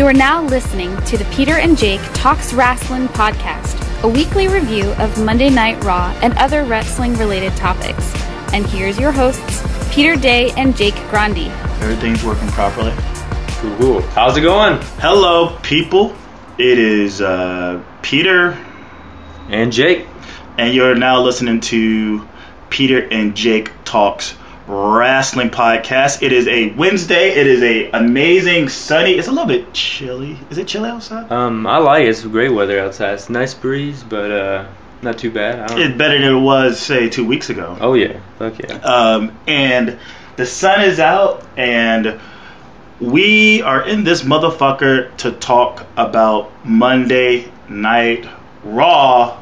You are now listening to the Peter and Jake Talks Wrasslin podcast, a weekly review of Monday Night Raw and other wrestling-related topics. And here's your hosts, Peter Day and Jake Grandi. Everything's working properly. Cool. How's it going? Hello, people. It is Peter and Jake. And you're now listening to Peter and Jake Talks Wrasslin podcast. It is a Wednesday. It is a amazing sunny. It's a little bit chilly. Is it chilly outside? I like it. It's great weather outside. It's a nice breeze, but not too bad. It's better than it was, say, 2 weeks ago. Oh yeah, fuck yeah. And the sun is out, and we are in this motherfucker to talk about Monday Night Raw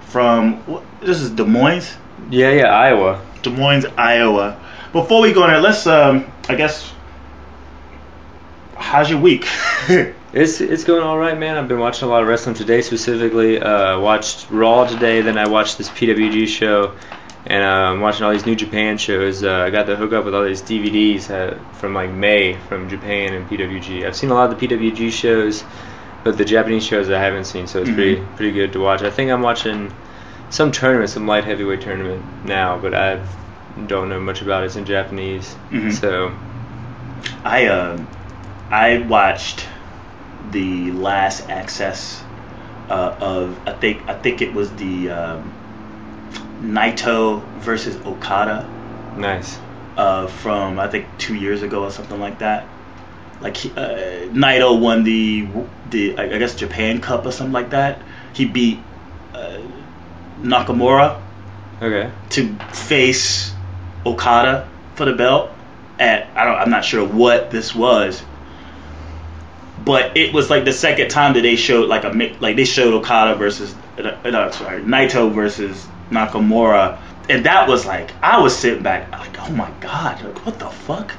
from this is Des Moines. Yeah, Iowa. Des Moines, Iowa. Before we go in there, let's I guess, how's your week? It's going all right, man. I've been watching a lot of wrestling today, specifically. Watched Raw today, then I watched this PWG show, and I'm watching all these New Japan shows. I got to hook up with all these DVDs from like May from Japan and PWG. I've seen a lot of the PWG shows, but the Japanese shows I haven't seen, so it's pretty good to watch. I think I'm watching some tournament, some light heavyweight tournament now, but I don't know much about it. It's in Japanese, so I watched the last access of I think it was the Naito versus Okada. Nice. From I think 2 years ago or something like that. Like Naito won the I guess Japan Cup or something like that. He beat Nakamura to face Okada for the belt I'm not sure what this was, but it was like the second time that they showed they showed Okada versus Naito versus Nakamura, and that was like I was sitting back like, oh my god, what the fuck?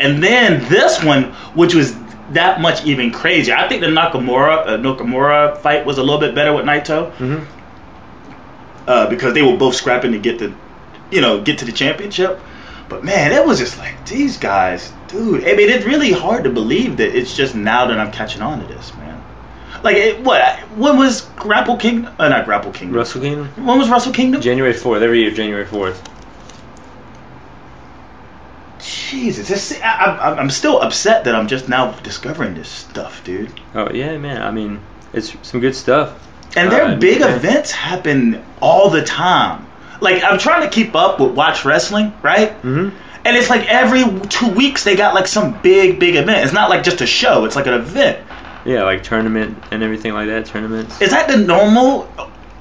And then this one, which was that much even crazier. I think the Nakamura fight was a little bit better with Naito. Because they were both scrapping to get to the championship. But man, it was just like, these guys, dude. I mean, it's really hard to believe that it's just now that I'm catching on to this, man. Like, when was Grapple Kingdom? Not Grapple Kingdom. Wrestle Kingdom? When was Wrestle Kingdom? January 4th. Every year, January 4th. Jesus, I'm still upset that I'm just now discovering this stuff, dude. Oh, yeah, man. I mean, it's some good stuff. And their big events happen all the time. Like, I'm trying to keep up with Watch Wrestling, right? And it's like every 2 weeks they got like some big event. It's not like just a show. It's like an event. Yeah, like tournament and everything like that. Tournaments. Is that the normal?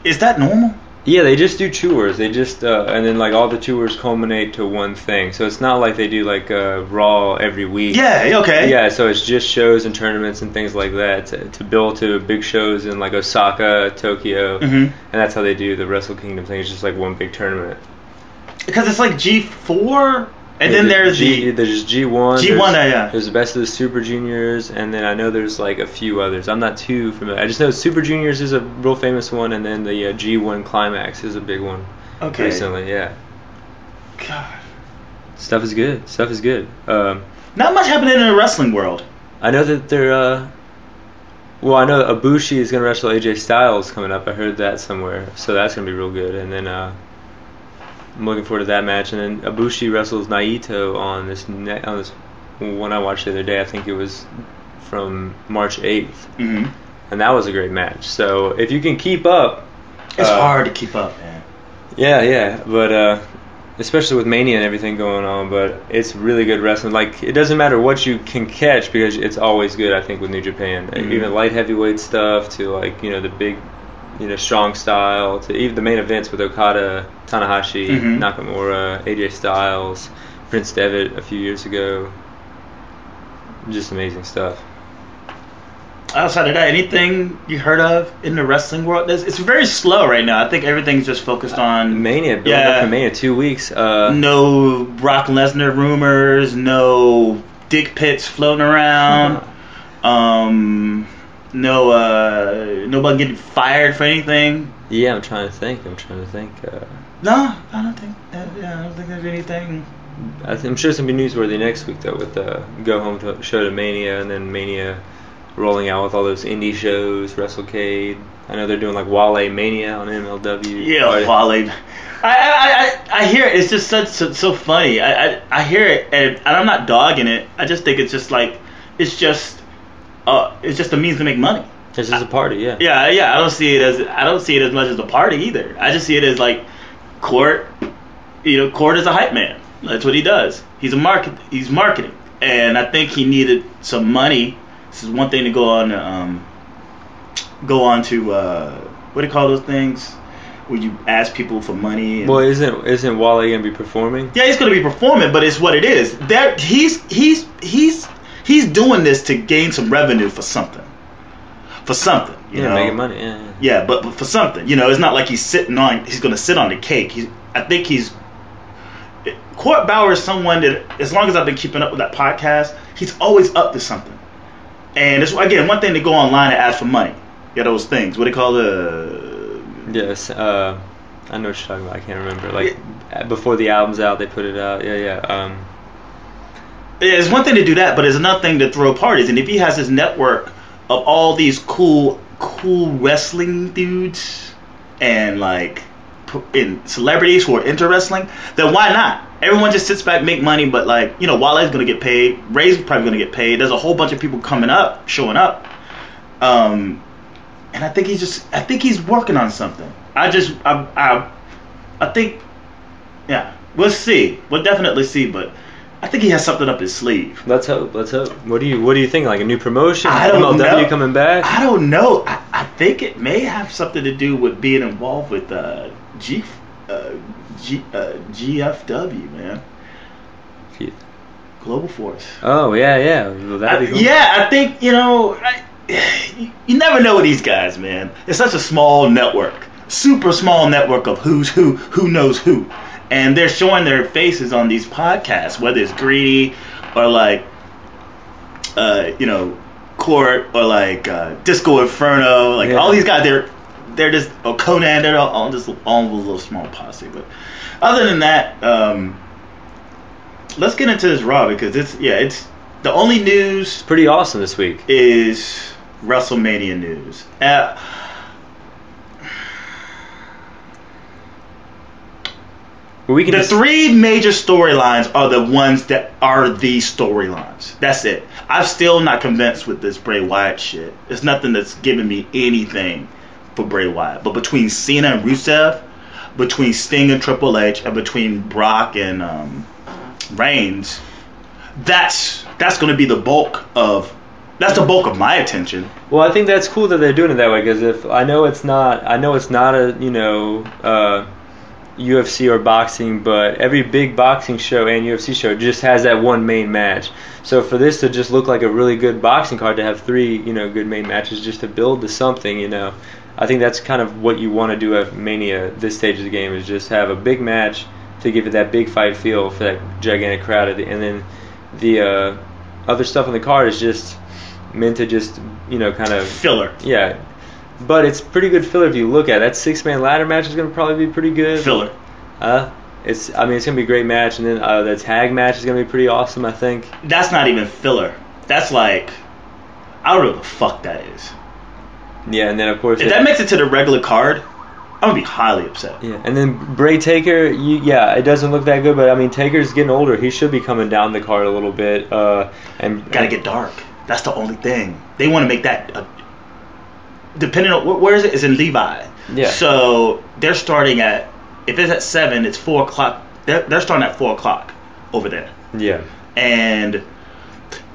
Is that normal? Yeah, they just do tours. They just and then like all the tours culminate to one thing. So it's not like they do like Raw every week. Yeah, okay. Yeah, so it's just shows and tournaments and things like that to build to big shows in like Osaka, Tokyo, and that's how they do the Wrestle Kingdom thing. It's just like one big tournament. Because it's like G4, and then there's there's G1. G1, There's the Best of the Super Juniors, and then I know there's like a few others. I'm not too familiar. I just know Super Juniors is a real famous one, and then the G1 Climax is a big one. Okay. Recently, yeah. God. Stuff is good. Not much happening in the wrestling world. I know that they're. I know Ibushi is gonna wrestle AJ Styles coming up. I heard that somewhere, so that's gonna be real good. And then I'm looking forward to that match. And then Ibushi wrestles Naito on this one I watched the other day. I think it was from March 8th. And that was a great match. So if you can keep up, it's hard to keep up, man. Yeah, but especially with Mania and everything going on. But it's really good wrestling. Like, it doesn't matter what you can catch because it's always good. I think with New Japan, even light heavyweight stuff to like the big. Strong style, to even the main events with Okada, Tanahashi, Nakamura, AJ Styles, Prince Devitt a few years ago. Just amazing stuff. Outside of that, anything you heard of in the wrestling world? It's very slow right now. I think everything's just focused on Mania. Building up to Mania, 2 weeks. No Brock Lesnar rumors, no dick pits floating around. Nobody getting fired for anything. Yeah, I'm trying to think. No, I don't think. I don't think there's anything. I'm sure it's gonna be newsworthy next week though, with the go home show to Mania and then Mania rolling out with all those indie shows, WrestleCade. I know they're doing like Wale Mania on MLW. Yeah, Wale. I hear it. It's just so funny. I hear it, and I'm not dogging it. I just think it's just like it's just a means to make money. It's just a party, yeah. Yeah. I don't see it as much as a party either. I just see it as like Court. Court is a hype man. That's what he does. He's marketing, and I think he needed some money. This is one thing to go on to what do you call those things? Where you ask people for money. Well, isn't Wale gonna be performing? Yeah, he's gonna be performing, but it's what it is. He's doing this to gain some revenue for something. You know, making money. Yeah. Yeah, but for something. It's not like he's gonna sit on the cake. I think Court Bauer is someone that, as long as I've been keeping up with that podcast, he's always up to something. And it's, again, one thing to go online and ask for money. Yeah, those things. What do they call Yes, I know what you're talking about. I can't remember. Like, before the album's out, they put it out. Yeah. It's one thing to do that, but it's another thing to throw parties. And if he has his network of all these cool wrestling dudes and, like, celebrities who are into wrestling, then why not? Everyone just sits back, make money, but like, Wale's gonna get paid, Ray's probably gonna get paid. There's a whole bunch of people showing up, and I think he's working on something. I think, yeah, we'll see. We'll definitely see, but I think he has something up his sleeve. Let's hope. What do you think? Like a new promotion? I don't know. MLW coming back? I don't know. I think it may have something to do with being involved with GFW, man. Global Force. Oh, yeah. Well, that'd be cool. Yeah, I think, you never know with these guys, man. It's such a small network. Super small network of who's who knows who. And they're showing their faces on these podcasts, whether it's Greedy or like, Court or like Disco Inferno. Like all these guys, they're just Conan. They're all just all a little small posse. But other than that, let's get into this Raw because it's the only news. Pretty awesome this week is WrestleMania news. The three major storylines are the ones that are the storylines. That's it. I'm still not convinced with this Bray Wyatt shit. There's nothing that's giving me anything for Bray Wyatt. But between Cena and Rusev, between Sting and Triple H, and between Brock and Reigns, that's going to be the bulk of my attention. Well, I think that's cool that they're doing it that way because I know it's not a UFC or boxing, but every big boxing show and UFC show just has that one main match. So for this to just look like a really good boxing card, to have three, good main matches just to build to something, I think that's kind of what you want to do at Mania, this stage of the game, is just have a big match to give it that big fight feel for that gigantic crowd. And then the other stuff on the card is just meant to just, kind of... filler. Yeah. But it's pretty good filler if you look at it. That 6-man ladder match is going to probably be pretty good. Filler. It's going to be a great match. And then the tag match is going to be pretty awesome, I think. That's not even filler. That's like... I don't know what the fuck that is. Yeah, and then, of course... If that makes it to the regular card, I'm going to be highly upset. Yeah, and then Bray Taker, it doesn't look that good, but, I mean, Taker's getting older. He should be coming down the card a little bit. And got to get dark. That's the only thing. They want to make that... depending on where is it? It's in Levi. Yeah. So they're starting at, if it's at 7, it's 4 o'clock. They're starting at 4 o'clock over there. Yeah. And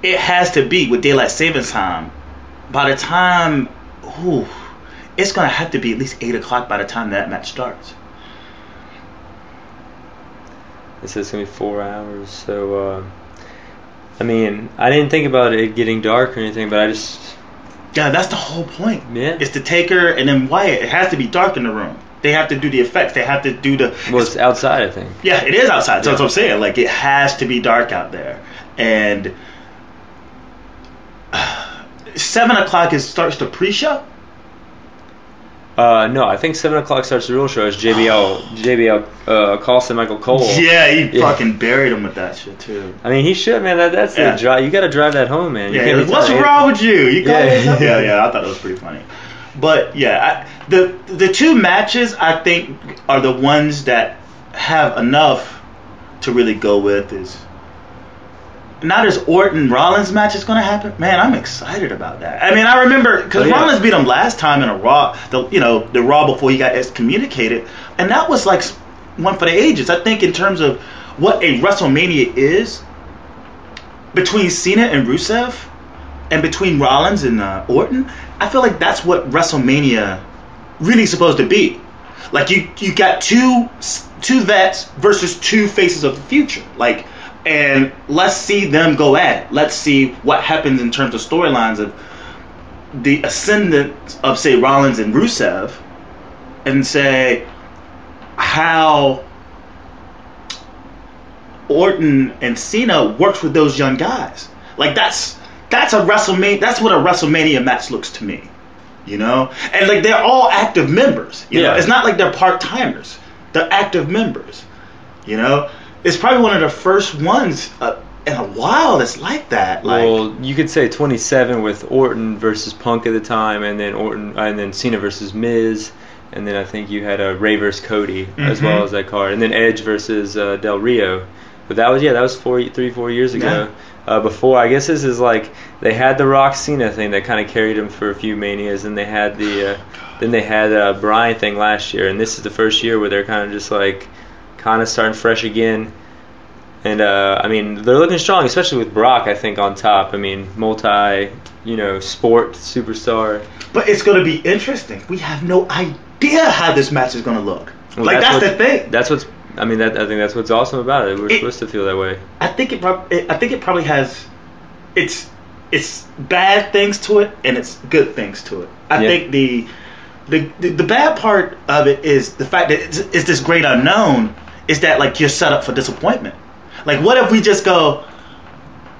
it has to be with daylight savings time. By the time, it's gonna have to be at least 8 o'clock by the time that match starts. It says it's gonna be 4 hours. So, I mean, I didn't think about it getting dark or anything, but I just. Yeah, that's the whole point. Yeah. It's the Taker and then Wyatt. It has to be dark in the room. They have to do the effects. They have to do the... Well, it's outside, I think. Yeah, it is outside. That's what I'm saying. Like, it has to be dark out there. And 7 o'clock starts the pre-show? No, I think 7 o'clock starts the real show. It's JBL Carlson, Michael Cole. Yeah, he fucking buried him with that shit too. I mean, he should, man. That's the drive. You got to drive that home, man. Yeah, what's wrong with you? Yeah. I thought it was pretty funny. But yeah, the two matches I think are the ones that have enough to really go with. Is now there's Orton Rollins match is going to happen. Man, I'm excited about that. I mean, I remember because Rollins beat him last time in a Raw, the Raw before he got excommunicated, and that was like one for the ages. I think in terms of what a WrestleMania is between Cena and Rusev, and between Rollins and Orton, I feel like that's what WrestleMania really supposed to be. Like you got two vets versus two faces of the future. Like. And let's see them go at it. Let's see what happens in terms of storylines of the ascendant of, say, Rollins and Rusev, and say how Orton and Cena works with those young guys. Like that's a WrestleMania. That's what a WrestleMania match looks to me, And like they're all active members. You know, it's not like they're part timers. They're active members. It's probably one of the first ones in a while that's like that. Well, you could say 27 with Orton versus Punk at the time, and then Cena versus Miz, and then I think you had Ray versus Cody as well as that card, and then Edge versus Del Rio. But that was 4 years ago. Yeah. Before, I guess this is like they had the Rock Cena thing that kind of carried them for a few manias, and they had the Bryan thing last year, and this is the first year where they're kind of just like. Kind of starting fresh again, and I mean they're looking strong, especially with Brock. I think on top. I mean, sport superstar. But it's going to be interesting. We have no idea how this match is going to look. Well, that's the thing. That's what's. I mean, I think that's what's awesome about it. We're supposed to feel that way. I think it probably has. It's bad things to it and it's good things to it. I think the bad part of it is the fact that it's this great unknown. Is that like you're set up for disappointment? Like what if we just go?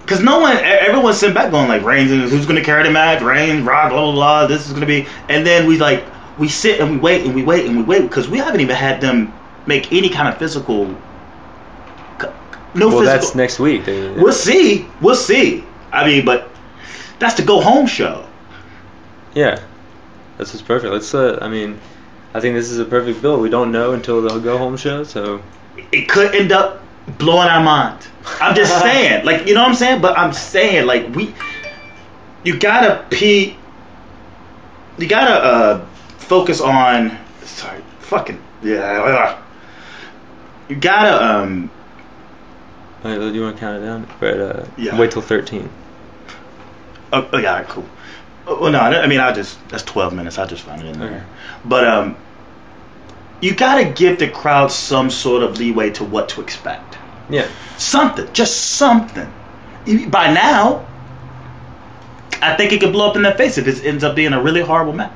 Because everyone's sitting back going like Reigns, who's going to carry the match? Reigns, Rock, blah blah blah. This is going to be, and then we sit and we wait and we wait and we wait because we haven't even had them make any kind of physical. That's next week. We'll see. I mean, but that's the go home show. Yeah, that's what's perfect. I think this is a perfect build. We don't know until the go-home show, so... It could end up blowing our mind. I'm just saying. Like, you know what I'm saying? But I'm saying, like, you gotta focus on... Sorry. Fucking... Yeah. You gotta, Wait, do you want to count it down? We're at, wait till 13. Oh, yeah, all right, cool. Well, no, I mean, that's 12 minutes. I'll just find it in there. Okay. But you gotta give the crowd some sort of leeway to what to expect. Yeah. Just something. By now, I think it could blow up in their face if it ends up being a really horrible match.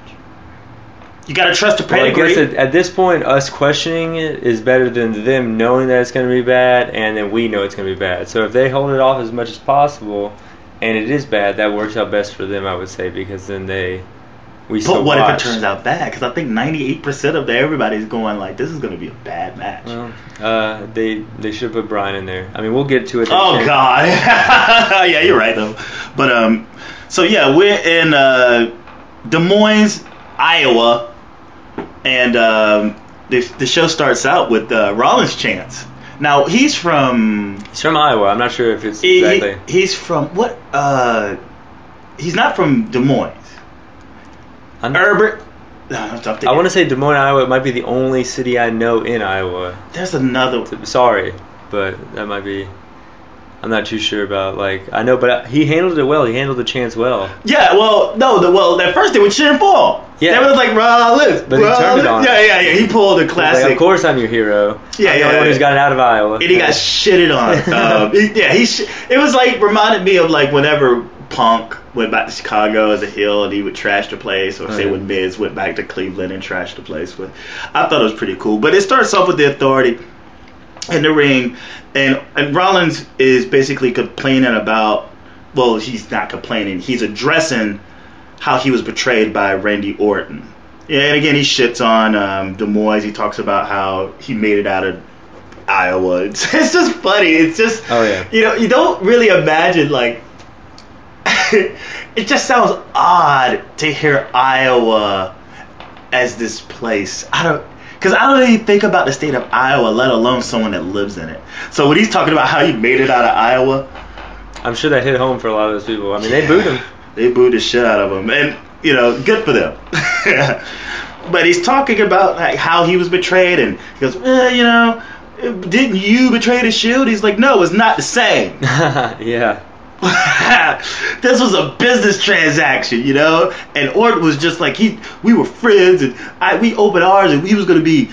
You gotta trust the pedigree. I guess at this point, us questioning it is better than them knowing that it's gonna be bad, and then we know it's gonna be bad. So if they hold it off as much as possible. And it is bad. That works out best for them, I would say, because then we still But what watch. if it turns out bad? Because I think 98% of everybody's going like, this is going to be a bad match. Well, they should put Bryan in there. I mean, we'll get to it. Oh God, yeah, you're right though. But so yeah, we're in Des Moines, Iowa, and the show starts out with Rollins chants. Now he's from Iowa. I'm not sure if it's exactly. He's from what? He's not from Des Moines. Herbert. I want to say Des Moines, Iowa. It might be the only city I know in Iowa. There's another. Sorry, but that might be. I'm not too sure about, like, I know, but he handled it well. He handled the chants well. Yeah, well, no, at first they were cheering for him. Yeah. They were like, Rollins. But he turned it on. Yeah. He pulled the classic. Like, of course I'm your hero. Yeah, I'm the only one who's gotten out of Iowa. And he got shitted on. It was like, reminded me of like whenever Punk went back to Chicago as a heel and he would trash the place, or say when Miz went back to Cleveland and trashed the place. But I thought it was pretty cool. But it starts off with the Authority in the ring, and Rollins is basically complaining about, well, he's not complaining, he's addressing how he was betrayed by Randy Orton. Yeah, and again, he shits on Des Moines. He talks about how he made it out of Iowa. It's just funny. It's just, you don't really imagine, like, it just sounds odd to hear Iowa as this place. Because I don't even think about the state of Iowa, let alone someone that lives in it. So when he's talking about how he made it out of Iowa, I'm sure that hit home for a lot of those people. I mean, they booed him. They booed the shit out of him, and good for them. But he's talking about like how he was betrayed, and he goes, didn't you betray the Shield? He's like, no, it's not the same. Yeah. This was a business transaction, and Orton was just like, we were friends, and we opened ours, and he was going to be,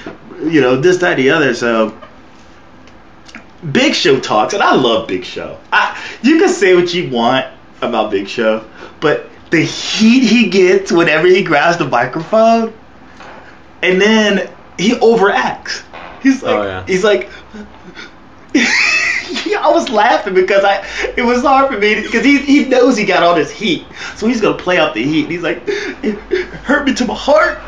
this, that, the other. So Big Show talks, and I love Big Show. You can say what you want about Big Show, but the heat he gets whenever he grabs the microphone, and then he overacts. He's like, I was laughing because it was hard for me because he knows he got all this heat, so he's gonna play out the heat. And he's like, it hurt me to my heart.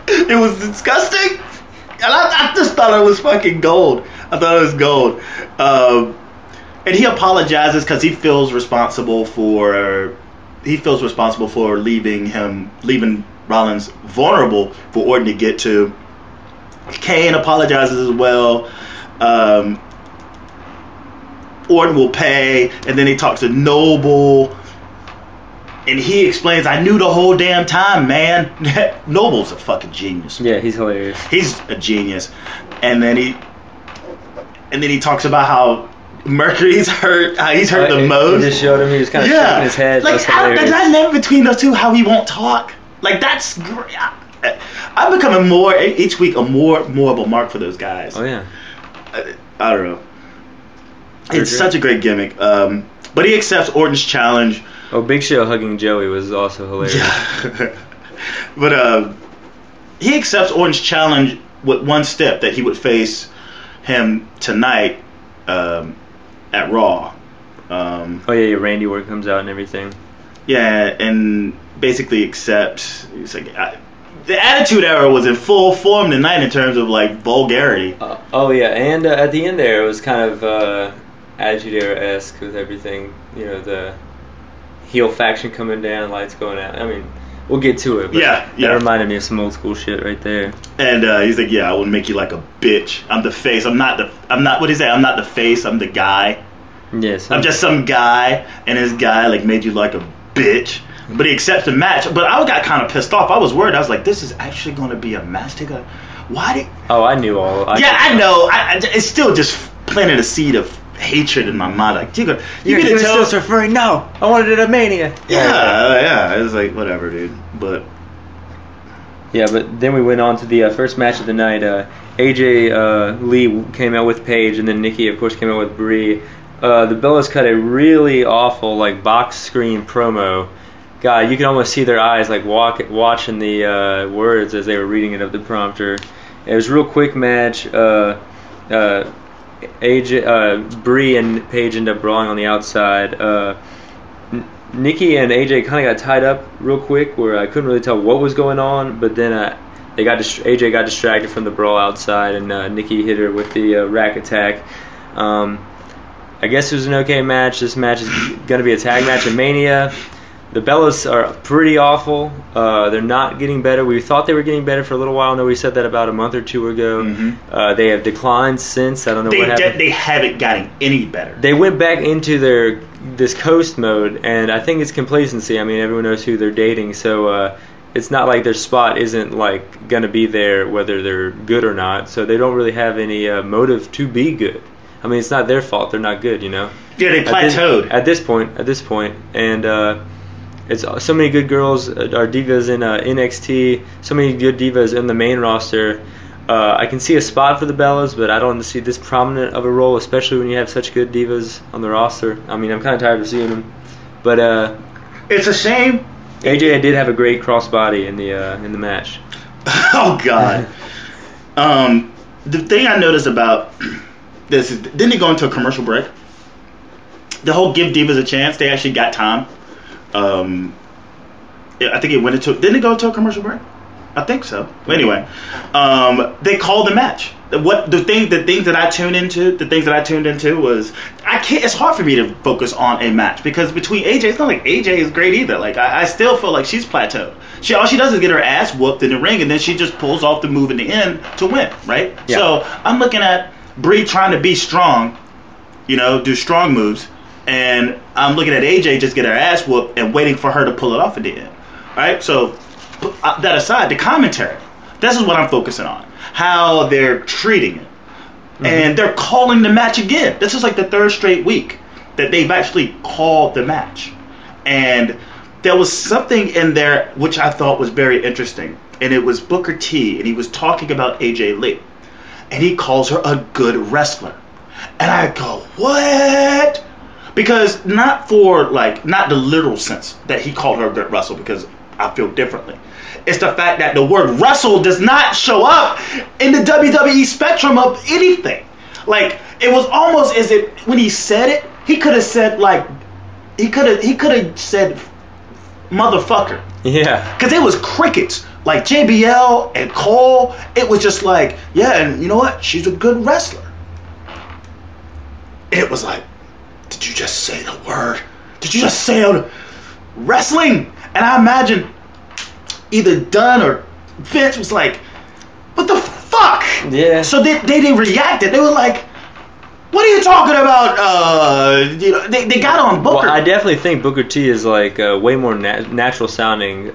It was disgusting, and I just thought it was fucking gold. I thought it was gold. And he apologizes because he feels responsible for leaving Rollins vulnerable for Orton to get to. Kane apologizes as well. Orton will pay, and then he talks to Noble, and he explains, I knew the whole damn time, man. Noble's a fucking genius. Yeah, he's hilarious. He's a genius. And then he talks about how Mercury's hurt. How he's hurt the most. He just showed him. He was kind of shaking his head. Like, that dynamic between those two, how he won't talk. Like, that's great. I'm becoming more each week more of a mark for those guys. Oh yeah. I don't know. It's such a great gimmick. But he accepts Orton's challenge. Oh, Big Show hugging Joey was also hilarious. Yeah. But he accepts Orton's challenge with one step, that he would face him tonight at Raw. Randy Orton comes out and everything. Yeah, and basically accepts. He's like, the Attitude Era was in full form tonight in terms of like vulgarity. And at the end there, it was kind of Attitude Era-esque with everything. The heel faction coming down, lights going out. I mean, we'll get to it. But that reminded me of some old school shit right there. And he's like, I will make you like a bitch. I'm the face. I'm not what did he say? I'm not the face. I'm the guy. Yes. I'm just some guy, and this guy like made you like a bitch. But he accepts the match. But I got kind of pissed off. I was worried. I was like, this is actually going to be a match. I knew all. I know. It's still just planted a seed of hatred in my mind. Like, you can tell. Still referring. No, I wanted it at Mania. Yeah. It was like, whatever, dude. But then we went on to the first match of the night. AJ Lee came out with Paige, and then Nikki, of course, came out with Brie. The Bellas cut a really awful like box screen promo. God, you can almost see their eyes like watching the words as they were reading it of the prompter. It was a real quick match. Brie and Paige ended up brawling on the outside. Nikki and AJ kind of got tied up real quick, where I couldn't really tell what was going on. But then AJ got distracted from the brawl outside, and Nikki hit her with the rack attack. I guess it was an okay match. This match is going to be a tag match at Mania. The Bellas are pretty awful. They're not getting better. We thought they were getting better for a little while. I know we said that about a month or two ago. Mm-hmm. They have declined since. I don't know what happened. They haven't gotten any better. They went back into this coast mode, and I think it's complacency. I mean, everyone knows who they're dating, so it's not like their spot isn't like going to be there whether they're good or not. So they don't really have any motive to be good. I mean, it's not their fault. They're not good, Yeah, they plateaued. At this point. And it's so many good girls are divas in NXT, so many good divas in the main roster. I can see a spot for the Bellas, but I don't see this prominent of a role, especially when you have such good divas on the roster. I mean, I'm kind of tired of seeing them. But it's a shame. AJ did have a great crossbody in the match. Oh, God. The thing I noticed about this is, didn't it go into a commercial break? The whole give divas a chance, they actually got time. I think it went into. Didn't it go into a commercial break? I think so. But anyway, they called the match. The things that I tuned into was it's hard for me to focus on a match because between AJ, it's not like AJ is great either. Like I still feel like she's plateaued. All she does is get her ass whooped in the ring and then she just pulls off the move in the end to win, right? Yeah. So I'm looking at Brie trying to be strong, do strong moves, and I'm looking at AJ just get her ass whooped and waiting for her to pull it off at the end, right? So that aside, the commentary, this is what I'm focusing on. How they're treating it. Mm-hmm. And they're calling the match again. This is like the third straight week that they've actually called the match. And there was something in there which I thought was very interesting. And it was Booker T. And he was talking about AJ Lee. And he calls her a good wrestler. And I go, what? Because not the literal sense that he called her a good wrestler, because I feel differently. It's the fact that the word wrestle does not show up in the WWE spectrum of anything. Like, it was almost as if when he said it, he could have said motherfucker. Yeah. Because it was crickets. Like JBL and Cole, it was just like, yeah, and you know what? She's a good wrestler. It was like, did you just say the word? Did you just say wrestling? And I imagine either Dunn or Vince was like, what the fuck? Yeah. So they reacted. They were like, what are you talking about? They got on Booker. Well, I definitely think Booker T is like way more natural sounding.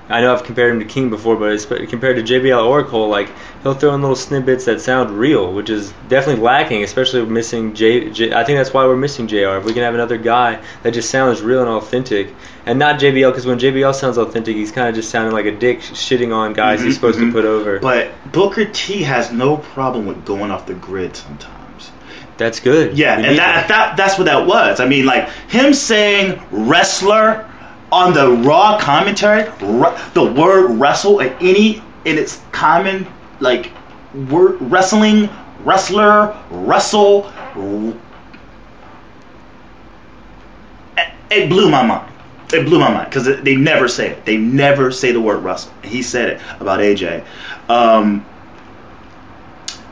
I know I've compared him to King before, but compared to JBL or Cole, like he'll throw in little snippets that sound real, which is definitely lacking, especially missing I think that's why we're missing JR. If we can have another guy that just sounds real and authentic, and not JBL, because when JBL sounds authentic, he's kind of just sounding like a dick shitting on guys he's supposed to put over. But Booker T has no problem with going off the grid sometimes. That's good. Yeah, and that's what that was. I mean, like him saying wrestler on the Raw commentary, the word wrestle in its common like word wrestling, wrestler, wrestle. It blew my mind. It blew my mind because they never say it. They never say the word wrestle. He said it about AJ.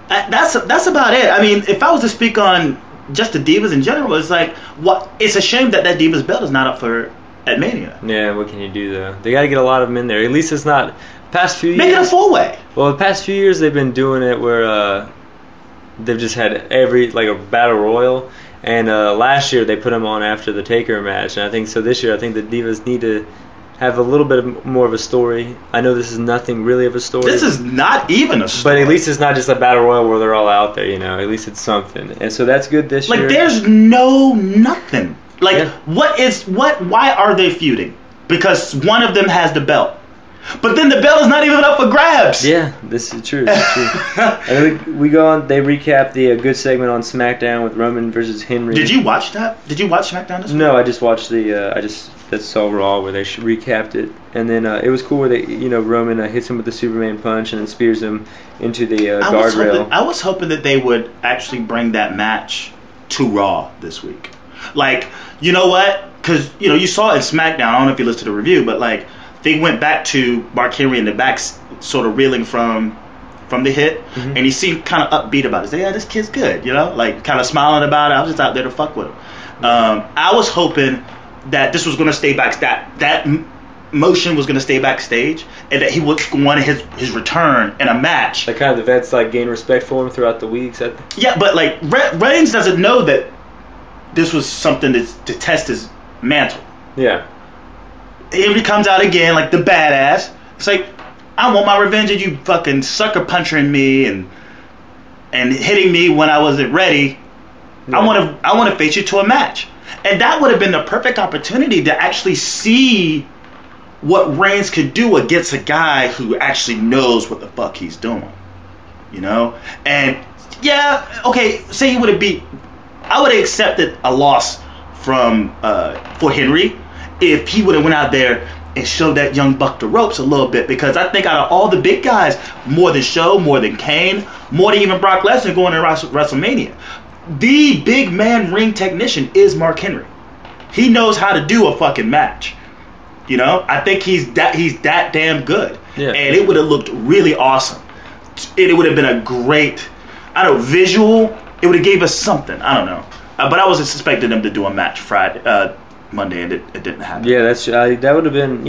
That's about it. I mean, if I was to speak on just the Divas in general, it's like it's a shame that Divas belt is not up for at Mania. Yeah, what can you do though? They got to get a lot of them in there. At least it's not past few years. Make it a full way. Well, the past few years they've been doing it where they've just had a battle royal, and last year they put them on after the Taker match, and I think so. This year I think the Divas need to have a little bit more of a story. I know this is nothing really of a story. This is not even a story. But at least it's not just a battle royal where they're all out there, At least it's something. And so that's good this year. Like there's nothing. Like why are they feuding? Because one of them has the belt. But then the belt is not even up for grabs. Yeah, this is true. And we go on. They recap the good segment on SmackDown with Roman versus Henry. Did you watch that? Did you watch SmackDown this week? No, I just watched that's saw Raw where they recapped it, and then it was cool where they Roman hits him with the Superman punch and then spears him into the guardrail. I was hoping that they would actually bring that match to Raw this week. Like, you know what? Because you saw it in SmackDown. I don't know if you listened to the review, but like. They went back to Mark Henry in the back, sort of reeling from the hit, and he seemed kind of upbeat about it. He said, yeah, this kid's good, like kind of smiling about it. I was just out there to fuck with him. I was hoping that this was going to stay back, that motion was going to stay backstage, and that he wanted his return in a match. Like kind of the vets gain respect for him throughout the weeks. Yeah, but like Reigns doesn't know that this was something to test his mantle. Yeah. Henry comes out again like the badass. It's like, I want my revenge of you fucking sucker punching me and hitting me when I wasn't ready. Yeah. I want to face you to a match. And that would have been the perfect opportunity to actually see what Reigns could do against a guy who actually knows what the fuck he's doing. And yeah, okay, say he would have I would have accepted a loss for Henry if he would have went out there and showed that young buck the ropes a little bit, because I think out of all the big guys, more than Show, more than Kane, more than even Brock Lesnar going to WrestleMania, the big man ring technician is Mark Henry. He knows how to do a fucking match. I think he's that damn good. Yeah. And it would have looked really awesome. It would have been a great, visual. It would have gave us something. I don't know. But I was expecting them to do a match Monday, and it didn't happen. Yeah, that would have been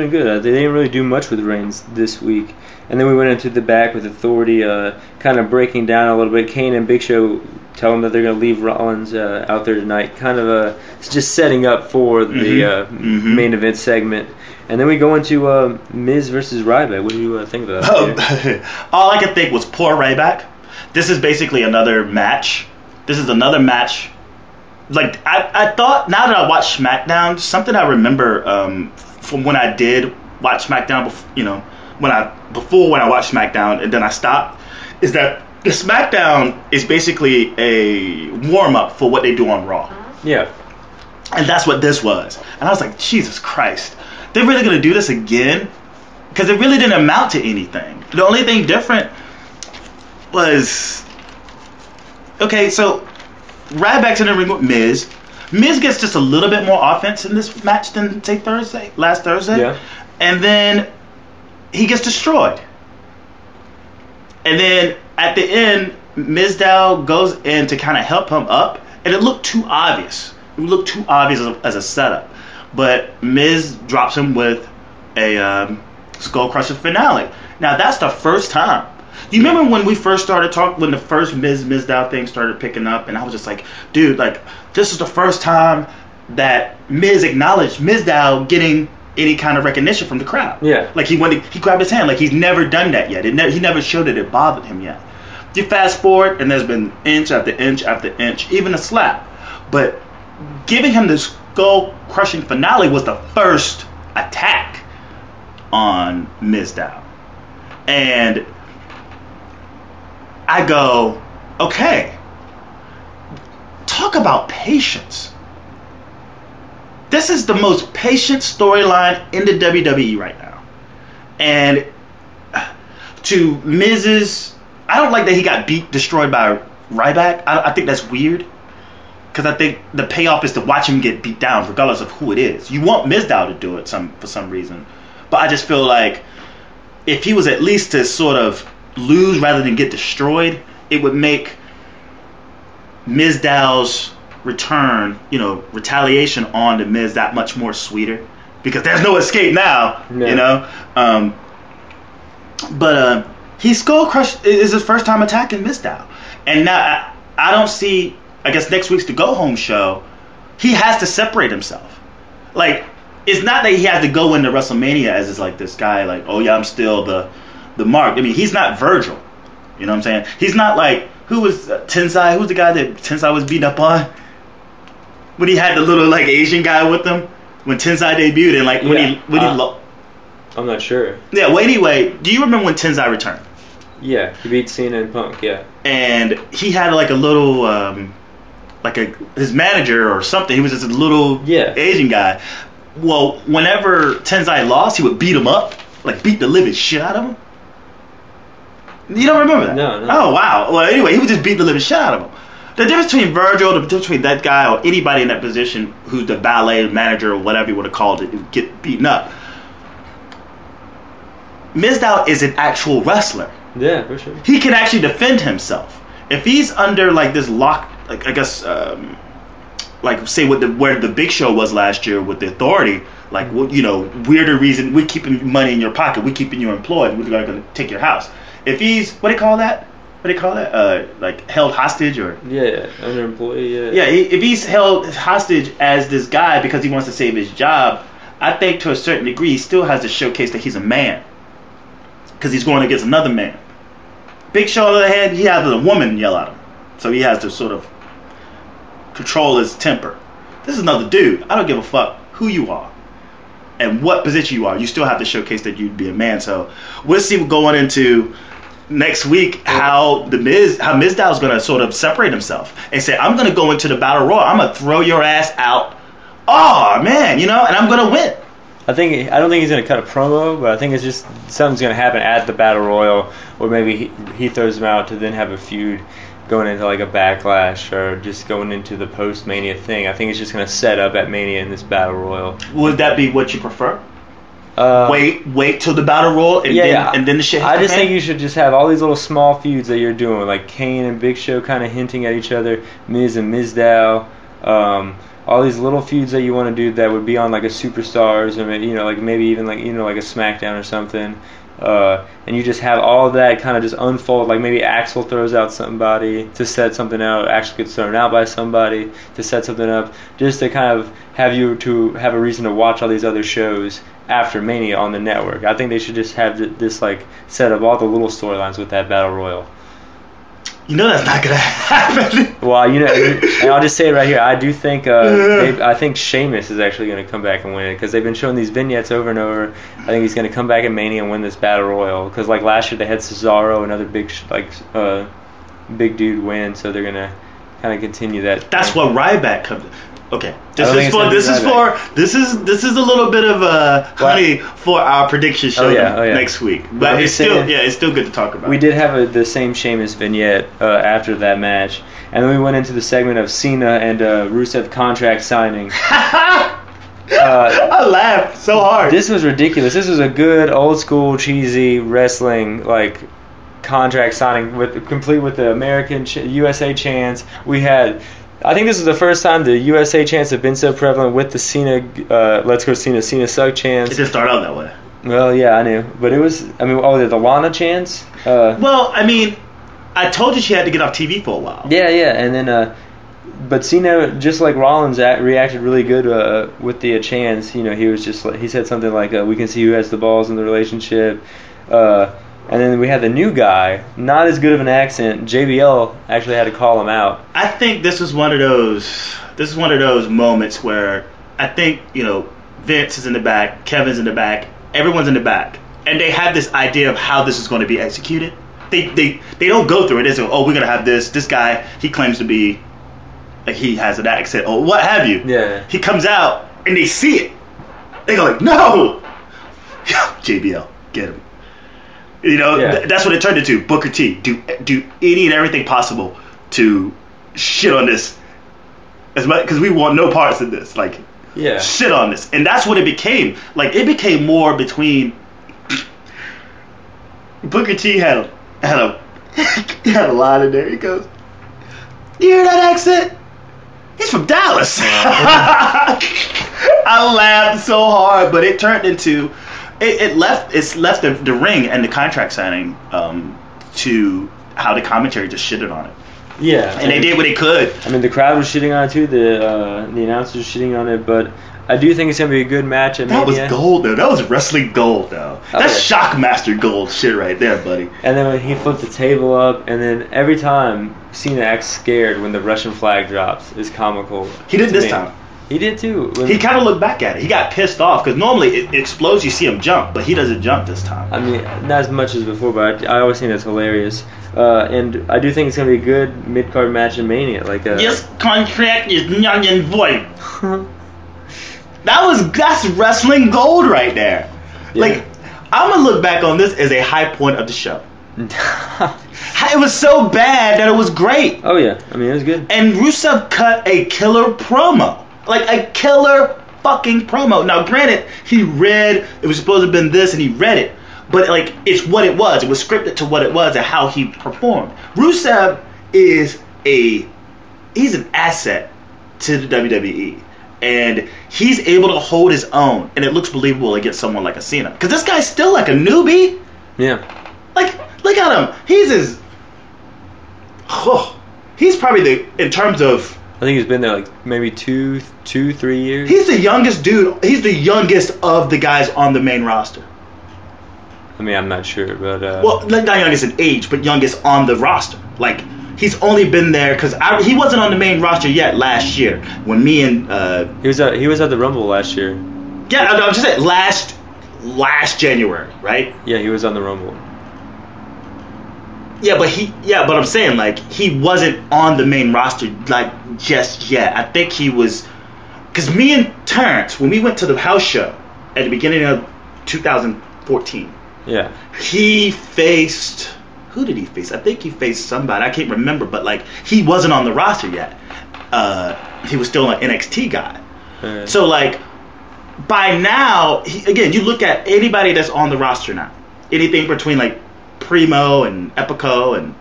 good. They didn't really do much with Reigns this week, and then we went into the back with Authority, kind of breaking down a little bit. Kane and Big Show tell them that they're going to leave Rollins out there tonight, kind of just setting up for the main event segment. And then we go into Miz versus Ryback. What do you think of that? All I could think was poor Ryback. This is basically another match. This is another match. Like, I thought, now that I watched SmackDown, something I remember from when I did watch SmackDown, before when I watched SmackDown and then I stopped, is that the SmackDown is basically a warm-up for what they do on Raw. Yeah. And that's what this was. And I was like, Jesus Christ. They're really going to do this again? Because it really didn't amount to anything. The only thing different was... Okay, so Ryback's in the ring with Miz. Miz gets just a little bit more offense in this match than, say, last Thursday. Yeah. And then he gets destroyed. And then at the end, Mizdow goes in to kind of help him up. And it looked too obvious. It looked too obvious as a setup. But Miz drops him with a Skull Crusher finale. Now, that's the first time. You remember when we first started talking, when the first Mizdow thing started picking up, and I was just like, dude, like, this is the first time that Miz acknowledged Mizdow getting any kind of recognition from the crowd. Yeah. Like, he grabbed his hand. Like, he's never done that yet. He never showed that it bothered him yet. You fast forward, and there's been inch after inch after inch, even a slap. But giving him the skull-crushing finale was the first attack on Mizdow. And I go, okay, talk about patience. This is the most patient storyline in the WWE right now. And to Miz's, I don't like that he got destroyed by Ryback. I think that's weird. Because I think the payoff is to watch him get beat down, regardless of who it is. You want Mizdow to do it for some reason. But I just feel like if he was at least to sort of lose rather than get destroyed, it would make Mizdow's return, retaliation on the Miz that much more sweeter. Because there's no escape now, But he skull crushed is his first time attacking Mizdow. And now I don't see, I guess next week's the go home show, he has to separate himself. Like, it's not that he has to go into WrestleMania as is like this guy, like, oh yeah, I'm still the mark. I mean, he's not Virgil. You know what I'm saying? He's not like, who was Tensai? Who's the guy that Tensai was beating up on? When he had the little like Asian guy with him when Tensai debuted, and like when he I'm not sure. Yeah. Well, anyway, do you remember when Tensai returned? Yeah, he beat Cena and Punk. Yeah. And he had like a little his manager or something. He was just a little Asian guy. Well, whenever Tensai lost, he would beat him up, like beat the living shit out of him. You don't remember that? No. Oh, wow. Well, anyway, he would just beat the living shit out of him. The difference between Virgil, the difference between that guy or anybody in that position who's the ballet manager or whatever you would have called it, get beaten up. Mizdow is an actual wrestler. Yeah, for sure. He can actually defend himself. If he's under like this lock, like I guess, like say where the Big Show was last year with the Authority, like weirder reason, we're keeping money in your pocket, we're keeping you employed, we're going to take your house. If he's what do you call that? Like held hostage or underemployed. Yeah. If he's held hostage as this guy because he wants to save his job, I think to a certain degree he still has to showcase that he's a man because he's going against another man. Big Show on the other hand, he has a woman yell at him, so he has to sort of control his temper. This is another dude. I don't give a fuck who you are and what position you are. You still have to showcase that you'd be a man. So we'll see going into next week how Mizdow is going to sort of separate himself and say, I'm going to go into the Battle Royal. I'm going to throw your ass out. Oh, man, and I'm going to win. I don't think he's going to cut a promo, but I think it's just something's going to happen at the Battle Royal, or maybe he throws him out to then have a feud going into like a Backlash or just going into the post-Mania thing. I think it's just going to set up at Mania in this Battle Royal. Would that be what you prefer? Wait till the battle royal and then the shit. I just think you should just have all these little small feuds that you're doing, like Kane and Big Show kind of hinting at each other, Miz and Mizdow, all these little feuds that you want to do that would be on like a Superstars or maybe even like a SmackDown or something. And you just have all of that kind of just unfold, like maybe Axel throws out somebody to set something out, Axel gets thrown out by somebody to set something up, just to kind of have you to have a reason to watch all these other shows after Mania on the network. I think they should just have this like set of all the little storylines with that Battle Royal. That's not gonna happen. Well, and I'll just say it right here. I do think I think Sheamus is actually going to come back and win it because they've been showing these vignettes over and over. I think he's going to come back at Mania and win this Battle Royal because like last year they had Cesaro, another big dude, win, so they're going to kind of continue that. That's what Ryback comes. Okay, this is a little bit of honey for our prediction show next week, but it's still good to talk about. We did have the same Sheamus vignette after that match, and then we went into the segment of Cena and Rusev contract signing. I laughed so hard. This was ridiculous. This was a good old school cheesy wrestling like contract signing complete with the American USA chants. We had. I think this is the first time the USA chants have been so prevalent with the Cena, let's go Cena suck chants. It didn't start out that way. Well, yeah, I knew. But it was, the Lana chants? I told you she had to get off TV for a while. Yeah, and then, but Cena, just like Rollins, reacted really good with the chants. He was just, he said something like, we can see who has the balls in the relationship. And then we had the new guy, not as good of an accent. JBL actually had to call him out. I think this is one of those moments where I think, Vince is in the back, Kevin's in the back, everyone's in the back, and they have this idea of how this is going to be executed. They don't go through it. They say, oh, we're going to have this guy, he claims to be, like he has an accent, or what have you. Yeah. He comes out, and they see it. They go like, no! JBL, get him. That's what it turned into. Booker T, do any and everything possible to shit on this, as much because we want no parts of this. Like, shit on this, and that's what it became. Like, it became more between. Booker T had a line in there. He goes, "You hear that accent? He's from Dallas." I laughed so hard, but it turned into. It's left the ring and the contract signing to how the commentary just shitted on it. Yeah, and they did what they could. The crowd was shitting on it too. The announcers were shitting on it, but I do think it's gonna be a good match at Mania. That was gold though. That was wrestling gold though. That's Shockmaster gold shit right there, buddy. And then when he flipped the table up, and then every time Cena acts scared when the Russian flag drops, is comical. He did this time. He did too. He kind of looked back at it. He got pissed off because normally it explodes. You see him jump, but he doesn't jump this time. Not as much as before, but I always think that's hilarious. And I do think it's gonna be a good mid-card match in Mania. This contract is null and void. That's wrestling gold right there. Yeah. Like, I'm gonna look back on this as a high point of the show. It was so bad that it was great. Oh yeah, it was good. And Rusev cut a killer promo. Like a killer fucking promo. Now, granted, he read, it was supposed to have been this, and he read it. But, it's what it was. It was scripted to what it was and how he performed. Rusev he's an asset to the WWE. And he's able to hold his own. And it looks believable against someone like a Cena. Because this guy's still like a newbie. Yeah. Look at him. He's probably in terms of... I think he's been there maybe 2-3 years. He's the youngest dude. He's the youngest of the guys on the main roster. I'm not sure, but... Well, not youngest in age, but youngest on the roster. He's only been there because he wasn't on the main roster yet last year when me and... He was at the Rumble last year. Yeah, I'm just saying, last January, right? Yeah, he was on the Rumble. Yeah, but I'm saying, he wasn't on the main roster, just yet. I think he was... Because me and Terrence, when we went to the house show at the beginning of 2014... Yeah. He faced... Who did he face? I think he faced somebody. I can't remember, but, he wasn't on the roster yet. He was still an NXT guy. So, by now, again, you look at anybody that's on the roster now. Anything between like Primo and Epico and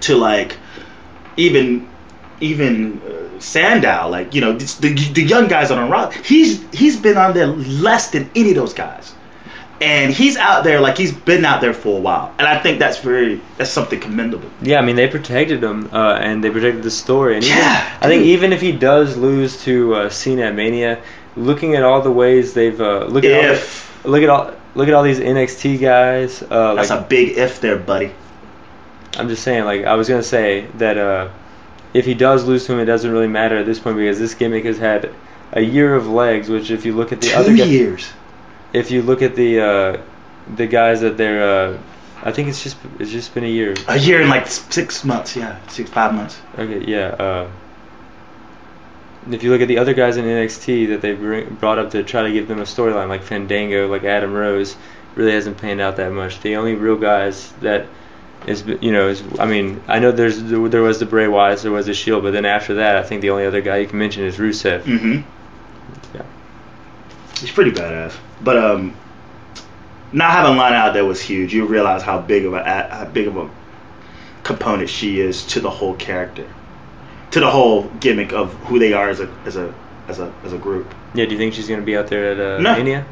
to like even Sandow, like, you know, the young guys on the roster. He's been on there less than any of those guys. And he's out there like he's been out there for a while, and I think that's something commendable. Yeah, I mean they protected him, and they protected the story. And I think even if he does lose to Cena at Mania, looking at all the ways they've look at all these NXT guys. That's a big if there, buddy. I'm just saying, like I was gonna say that if he does lose to him, it doesn't really matter at this point because this gimmick has had a year of legs. Which if you look at the other 2 years. If you look at the guys that they're, I think it's just been a year. A year and like 6 months, 5 months. Okay, yeah. If you look at the other guys in NXT that they brought up to try to give them a storyline, like Fandango, like Adam Rose, really hasn't panned out that much. The only real guys that I mean, I know there was the Bray Wyatts, there was the Shield, but then after that, I think the only other guy you can mention is Rusev. Mm-hmm. Yeah. He's pretty badass. But not having Lana out there was huge. You realize how big of a component she is to the whole character, to the whole gimmick of who they are as a group. Yeah. Do you think she's gonna be out there at Mania?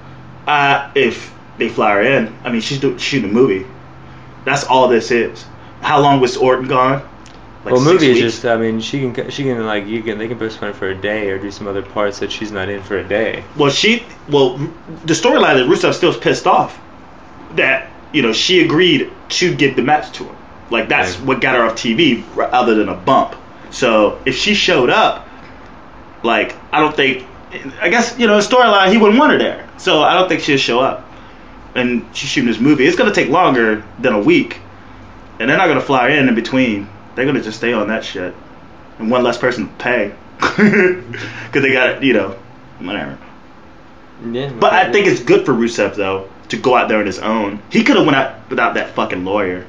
If they fly her in, I mean, she's shooting a movie. That's all this is. How long was Orton gone? Like movie is just. I mean, she can like they can postpone it for a day or do some other parts that she's not in for a day. Well, the storyline that Rusev's still pissed off that she agreed to give the match to him. Like that's what got her off TV, other than a bump. So if she showed up, like I guess the storyline he wouldn't want her there. So I don't think she'll show up. And she's shooting this movie. It's gonna take longer than a week, and they're not gonna fly her in between. They're going to just stay on that shit. And one less person to pay. Because they got whatever. Yeah. But I think it's good for Rusev, though, to go out there on his own. He could have went out without that fucking lawyer.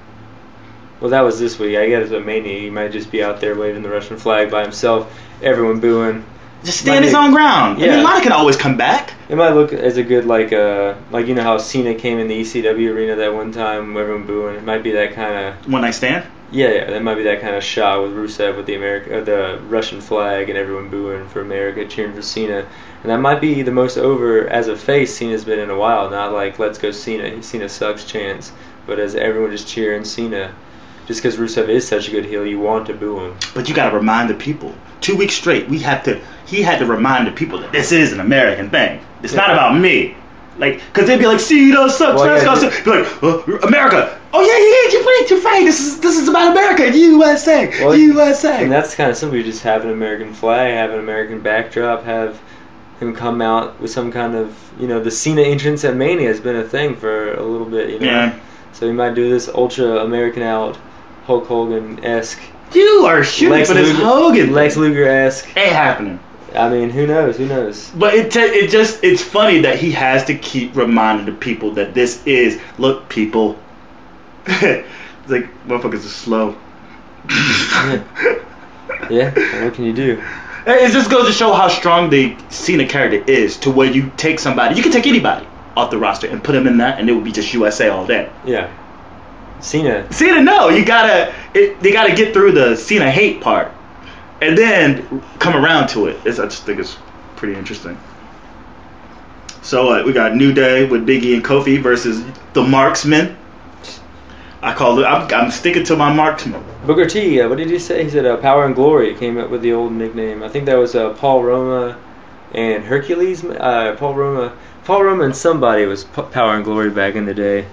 Well, that was this week. I guess at Mania, he might just be out there waving the Russian flag by himself. Everyone booing. Just stand his own ground. Yeah. I mean, Lana can always come back. It might look as a good, like how Cena came in the ECW arena that one time, everyone booing. It might be that kind of... One night stand? Yeah, that might be that kind of shot with Rusev with the Russian flag and everyone booing for America, cheering for Cena. And that might be the most over as a face Cena's been in a while. Not like let's go Cena sucks chance, but as everyone just cheering Cena. Just because Rusev is such a good heel, you want to boo him. But you got to remind the people. 2 weeks straight, he had to remind the people that this is an American thing. It's not about me. Like, because they'd be like, Cena sucks. Be like, America. Oh yeah, you're right. This is about America, USA, USA. And that's kind of simple. You just have an American flag, have an American backdrop, have him come out with some kind of, the Cena entrance at Mania has been a thing for a little bit, Yeah. So he might do this ultra American out, Hulk Hogan-esque. You are shooting for this Hogan. Lex Luger-esque. Ain't happening. I mean, who knows? But it's funny that he has to keep reminding the people that this is, look, people. It's like, motherfuckers are slow. Yeah, what can you do? It just goes to show how strong the Cena character is, to where you take somebody, you can take anybody off the roster and put him in that, and it would be just USA all day. Yeah. Cena, no, they gotta get through the Cena hate part. And then come around to it. I just think it's pretty interesting. So we got New Day with Big E and Kofi versus the Marksmen. I'm sticking to my Marksman. Booker T, what did he say? He said Power and Glory came up with the old nickname. I think that was Paul Roma and Hercules. Paul Roma and somebody was Power and Glory back in the day.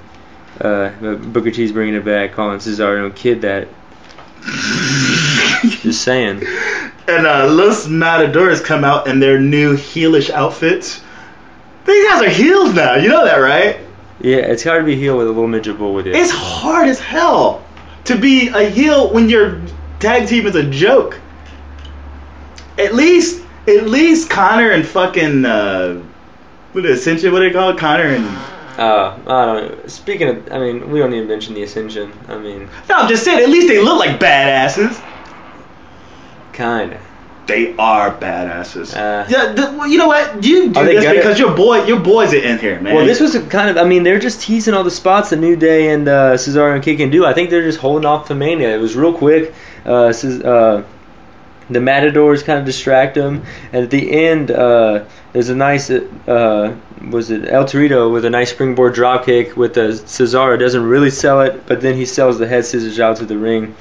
But Booker T's bringing it back, calling Cesaro and Kidd that. Just saying. And Los Matadores come out in their new heelish outfits. These guys are heels now. You know that, right? Yeah, it's hard to be heel with a little midget bull with you. It's hard as hell to be a heel when your tag team is a joke. At least Connor and fucking Ascension, what do they call it? Connor and... I don't know. Speaking of, I mean, we don't even mention the Ascension. I mean... No, I'm just saying, at least they look like badasses. Kinda. They are badasses. Well, you know what? You do this because your boys are in here, man. Well, this was they're just teasing all the spots that New Day and Cesaro and Kidd can do. I think they're just holding off for Mania. It was real quick. The Matadors kind of distract them, and at the end, there's a nice, was it El Torito with a nice springboard dropkick with the Cesaro. Doesn't really sell it, but then he sells the head scissors out to the ring.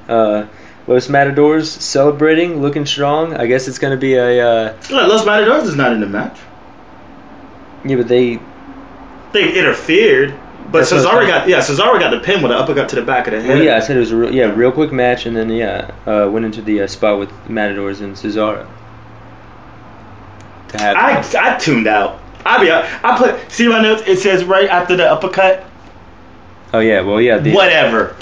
Los Matadors celebrating, looking strong. I guess it's going to be a... Los Matadors is not in the match. Yeah, but they interfered. But Cesaro got the pin with an uppercut to the back of the head. Well, yeah, I said it was a real quick match, and then went into the spot with Matadors and Cesaro. I tuned out. See my notes. It says right after the uppercut. Oh yeah, well yeah. Whatever.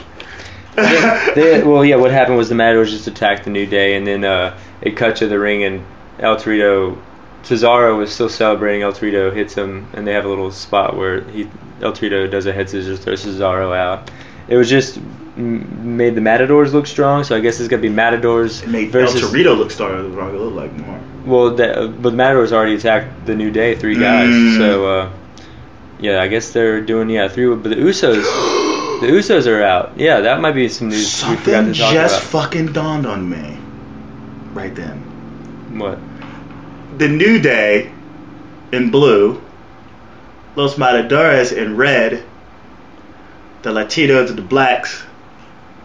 What happened was the Matadors just attacked the New Day, and then it cut to the ring, and El Torito. Cesaro was still celebrating. El Torito hits him, and they have a little spot where El Torito does a head scissors, throws Cesaro out. It was just made the Matadors look strong, so I guess it's gonna be Matadors. It made El Torito look strong. It looked like more. Well, but Matadors already attacked the New Day, 3 guys. So I guess they're doing 3. But the Usos are out. Yeah, that might be some news. Something just fucking dawned on me right then. What? The New Day in blue, Los Matadores in red, the Latinos and the blacks,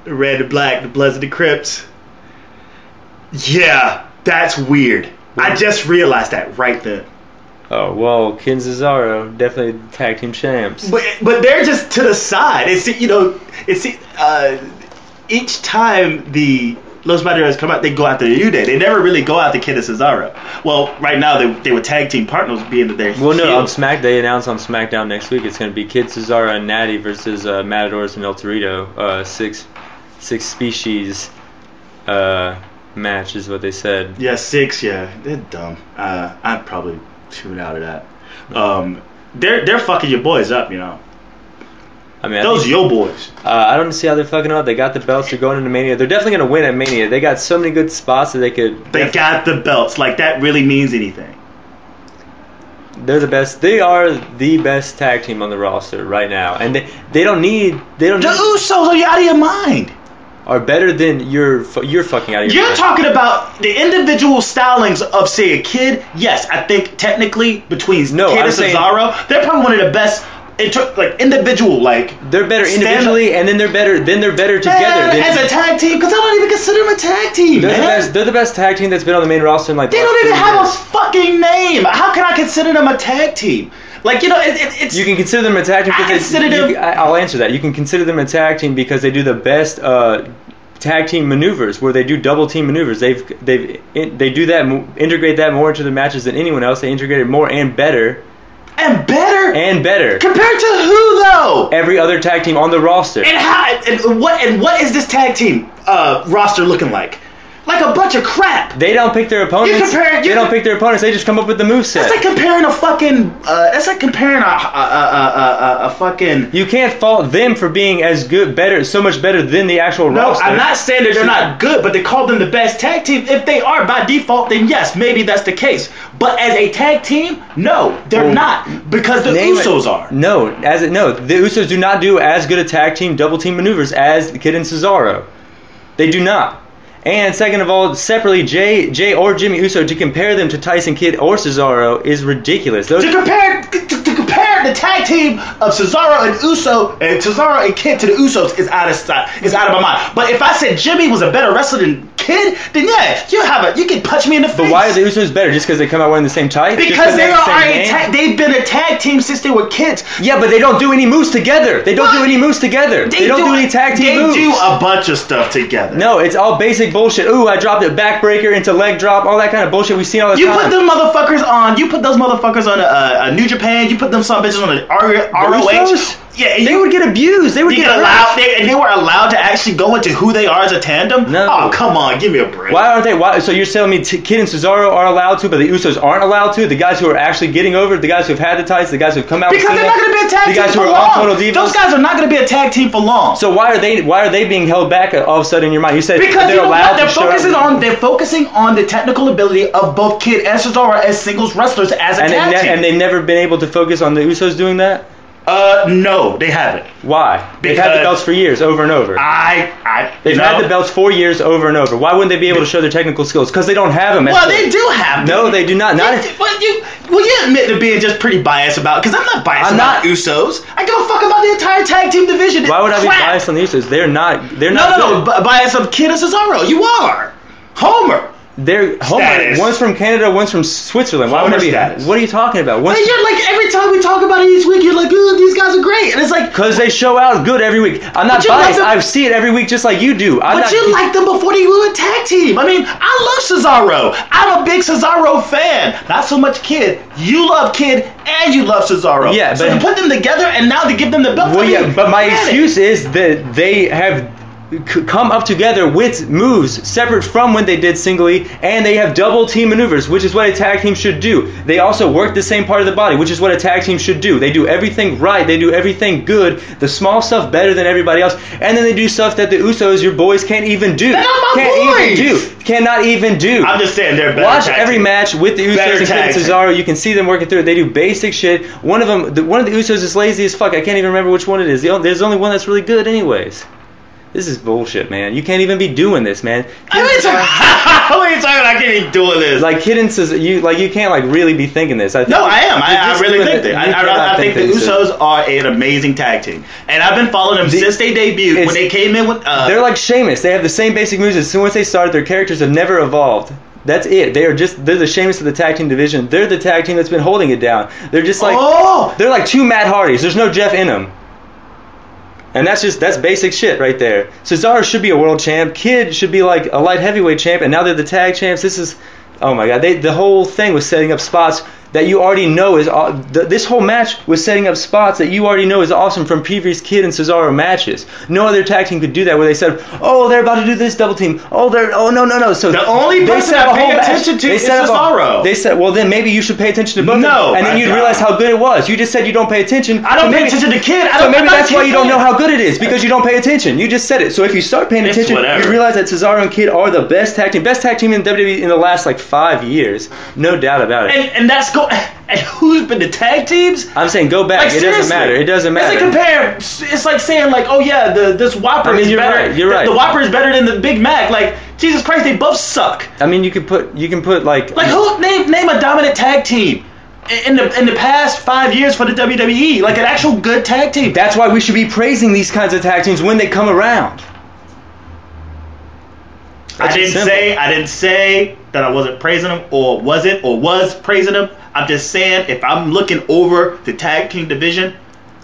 the red and black, the Bloods and the Crips. Yeah, that's weird. I just realized that right then. Oh, well, Kidd Cesaro, definitely tag team champs. But they're just to the side. Each time the Los Matadores come out, they go after the New Day. They never really go after Kidd and Cesaro. Well, right now they were tag team partners, being that they're Well, no, on they announced on SmackDown next week it's going to be Kidd, Cesaro, and Natty versus Matadors and El Torito. Six species match is what they said. Yeah, 6. Yeah, they're dumb. I'd probably tune out of that. They're fucking your boys up, you know. I mean, those your boys. I don't see how they're fucking up. They got the belts. They're going into Mania. They're definitely going to win at Mania. They got so many good spots that they could... They got the belts. Like, that really means anything. They're the best. They are the best tag team on the roster right now. And they don't need... The Usos, are you out of your mind? Are better than... You're fucking out of your mind. You're talking about the individual stylings of, say, a Kidd. Yes, I think technically between Kidd and Cesaro, they're probably one of the best... individual, they're better individually, and then they're better together. As a tag team, because I don't even consider them a tag team. They're the best tag team that's been on the main roster in They don't even have a fucking name. How can I consider them a tag team? It's. You can consider them a tag team. I'll answer that. You can consider them a tag team because they do the best tag team maneuvers, where they do double team maneuvers. They do that, integrate that more into their matches than anyone else. They integrate it more and better. And better? And better. Compared to who, though? Every other tag team on the roster. And what is this tag team roster looking like? Like a bunch of crap. They don't pick their opponents. They don't pick their opponents. They just come up with the moveset. That's like comparing a fucking... that's like comparing a fucking... You can't fault them for being as good, so much better than the actual roster. No, I'm not saying that they're not good, but they call them the best tag team. If they are by default, then yes, maybe that's the case. But as a tag team, no, they're not. Because the Usos are. No, the Usos do not do as good a tag team, double team maneuvers as Kidd and Cesaro. They do not. And second of all, separately, Jay or Jimmy Uso, to compare them to Tyson Kidd or Cesaro is ridiculous. To compare the tag team of Cesaro and Uso and Cesaro and Kidd to the Usos is out of my mind. But if I said Jimmy was a better wrestler than Kidd, then yeah, you can punch me in the face. But why are the Usos better? Just because they come out wearing the same tights? Because they've been a tag team since they were kids. Yeah, but they don't do any moves together. They don't do any moves together. They don't do any tag team moves. They do a bunch of stuff together. No, it's all basic bullshit. Ooh, I dropped a backbreaker into leg drop, all that kind of bullshit we've seen all the time. You put those motherfuckers on a New Japan, you put them some bitches on an ROH. Yeah, they would get abused. They would get allowed, and they were allowed to actually go into who they are as a tandem. No. Oh, come on, give me a break. Why aren't they? So you're telling me Kidd and Cesaro are allowed to, but the Usos aren't allowed to? The guys who are actually getting over, the guys who have had the tights, the guys who have come out because with they're not going to be a tag team for long. The guys who are on Total Divas. Those guys are not going to be a tag team for long. So why are they being held back all of a sudden in your mind? You said because they're allowed to show up. They're focusing on the technical ability of both Kidd and Cesaro as singles wrestlers as a tag team. And they've never been able to focus on the Usos doing that? No, they haven't. Why? They've had the belts for years, over and over. They've had the belts for years, over and over. Why wouldn't they be able to show their technical skills? Because they don't have them. Well, they do have them. No, they do not. But you admit to being just pretty biased about it, because I'm not biased about Usos. I give a fuck about the entire tag team division. Why would I be biased on the Usos? They're not. No, biased of Kidd and Cesaro. You are. Homer. They're Homer. One's from Canada, one's from Switzerland. Why would I be? What are you talking about? You're like, every time we talk about it each week, you're like, "Ooh, these guys are great," and it's like because they show out good every week. I'm not biased. I see it every week just like you do. But you liked them before they were a tag team. I mean, I love Cesaro. I'm a big Cesaro fan. Not so much Kidd. You love Kidd and you love Cesaro. Yeah, so to put them together and now to give them the belt. Well, yeah, but my excuse is that they have come up together with moves separate from when they did singly, and they have double team maneuvers, which is what a tag team should do. They also work the same part of the body, which is what a tag team should do. They do everything right. They do everything good. The small stuff better than everybody else, and then they do stuff that the Usos, your boys, can't even do. They're not my boys. Cannot even do. I'm just saying they're better. Watch every match with the Usos and Kidd and Cesaro. You can see them working through it. They do basic shit. One of the Usos is lazy as fuck. I can't even remember which one it is. There's only one that's really good, anyways. This is bullshit, man. You can't even be doing this, man. What are you talking? I can't be doing this. Like Kidd and Cesaro, you can't like really be thinking this. I am. I really think that. I think the Usos are an amazing tag team, and I've been following them since they debuted. When they came in with, they're like Sheamus. They have the same basic moves. As soon as they started, their characters have never evolved. That's it. They're the Sheamus of the tag team division. They're the tag team that's been holding it down. They're just like they're like two Matt Hardys. There's no Jeff in them. And that's basic shit right there. Cesaro should be a world champ. Kidd should be like a light heavyweight champ, and now they're the tag champs. This is, oh my god, the whole thing was setting up spots that you already know is this whole match was setting up spots that you already know is awesome from previous Kidd and Cesaro matches. No other tag team could do that where they said, "Oh, they're about to do this double team. Oh, no." So the only person I pay attention to is Cesaro. They said, "Well, then maybe you should pay attention to both." No, and then you'd realize how good it was. You just said you don't pay attention. I don't pay attention to Kidd. So maybe that's why you don't know how good it is, because you don't pay attention. You just said it. So if you start paying attention, you realize that Cesaro and Kidd are the best tag team in WWE in the last like 5 years, no doubt about it. And that's And who's been the tag teams? I'm saying go back. Like, it doesn't matter. It doesn't matter. It's like compare. It's like saying like, oh yeah, this Whopper is better. Right, you're right. The Whopper is better than the Big Mac. Like Jesus Christ, they both suck. I mean, you can put like who name a dominant tag team in the past 5 years for the WWE, like an actual good tag team. That's why we should be praising these kinds of tag teams when they come around. I didn't say that I wasn't praising them or was praising them. I'm just saying if I'm looking over the tag team division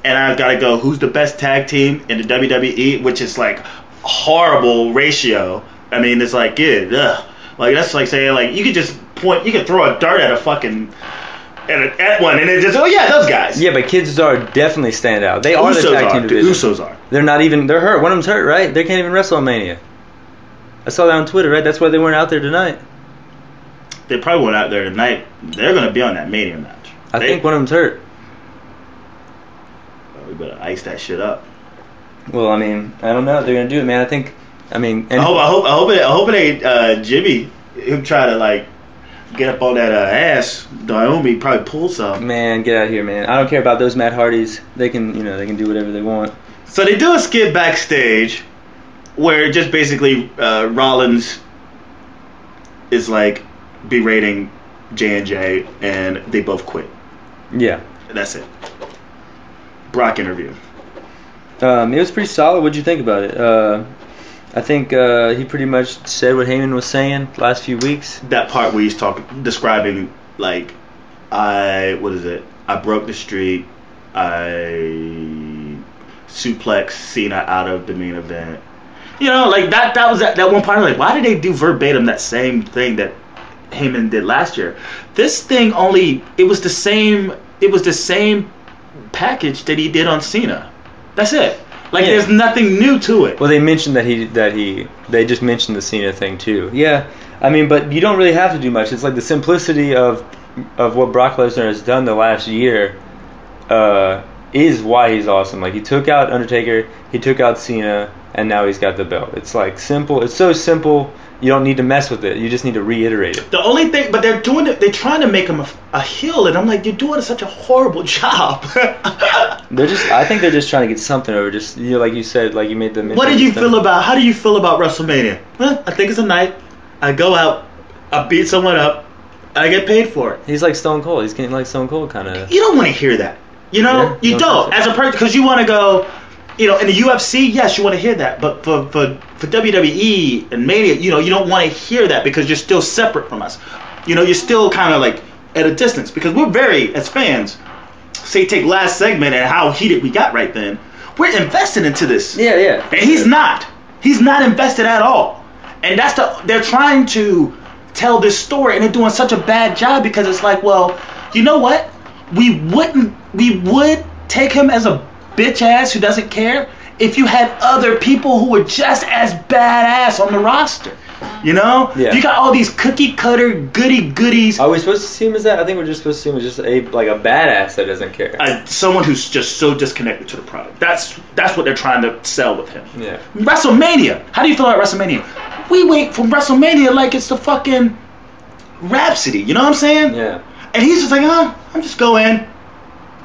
and I've got to go who's the best tag team in the WWE, which is like a horrible ratio. I mean, it's like, yeah, like that's like saying like you could throw a dart at a fucking at one and it just those guys. Yeah, but Kids are definitely stand out. They are the tag team division. The Usos are. They're hurt. One of them's hurt, right? They can't even wrestle on Mania. I saw that on Twitter, right? That's why they weren't out there tonight. They probably weren't out there tonight. They're going to be on that Mania match. I think one of them's hurt. Well, we better ice that shit up. Well, I mean, I don't know. They're going to do it, man. I hope it ain't Jimmy who try to like get up on that ass. Naomi probably pull some. Man, get out of here, man. I don't care about those Matt Hardys. They can do whatever they want. So they do a skit backstage where just basically Rollins is like berating J&J and they both quit. Yeah. That's it. Brock interview. It was pretty solid. What'd you think about it? I think he pretty much said what Heyman was saying the last few weeks. That part where he's describing like, I broke the streak, I suplexed Cena out of the main event. You know, like that was that one part. Like, why did they do verbatim that same thing that Heyman did last year? This thing it was the same package that he did on Cena. That's it. Like there's nothing new to it. Well, they mentioned they just mentioned the Cena thing too. Yeah, I mean, but you don't really have to do much. It's like the simplicity of what Brock Lesnar has done the last year is why he's awesome. Like he took out Undertaker, he took out Cena, and now he's got the belt. It's like simple. It's so simple. You don't need to mess with it. You just need to reiterate it. The only thing, but they're doing it. They're trying to make him a heel, and I'm like, you're doing such a horrible job. I think they're just trying to get something over. Just like you said, like you made the. How do you feel about WrestleMania? Well, I think it's a night. I go out, I beat someone up, I get paid for it. He's like Stone Cold. He's getting like Stone Cold kind of. You don't want to hear that. You know, yeah, you don't as a person because you want to go. You know, in the UFC, yes, you want to hear that, but for WWE and Mania, you know, you don't want to hear that because you're still separate from us. You know, you're still kind of like at a distance because we're very, as fans, say take last segment and how heated we got right then, we're invested into this. Yeah. And he's not. He's not invested at all. And they're trying to tell this story and they're doing such a bad job because it's like, well, you know what? We would take him as a bitch ass who doesn't care if you had other people who were just as badass on the roster. You know? Yeah. You got all these cookie cutter goodies. Are we supposed to see him as that? I think we're just supposed to see him as just a badass that doesn't care. Someone who's just so disconnected to the product. That's what they're trying to sell with him. Yeah. WrestleMania. How do you feel about WrestleMania? We wait from WrestleMania like it's the fucking Rhapsody. You know what I'm saying? Yeah. And he's just like, I'm just go in,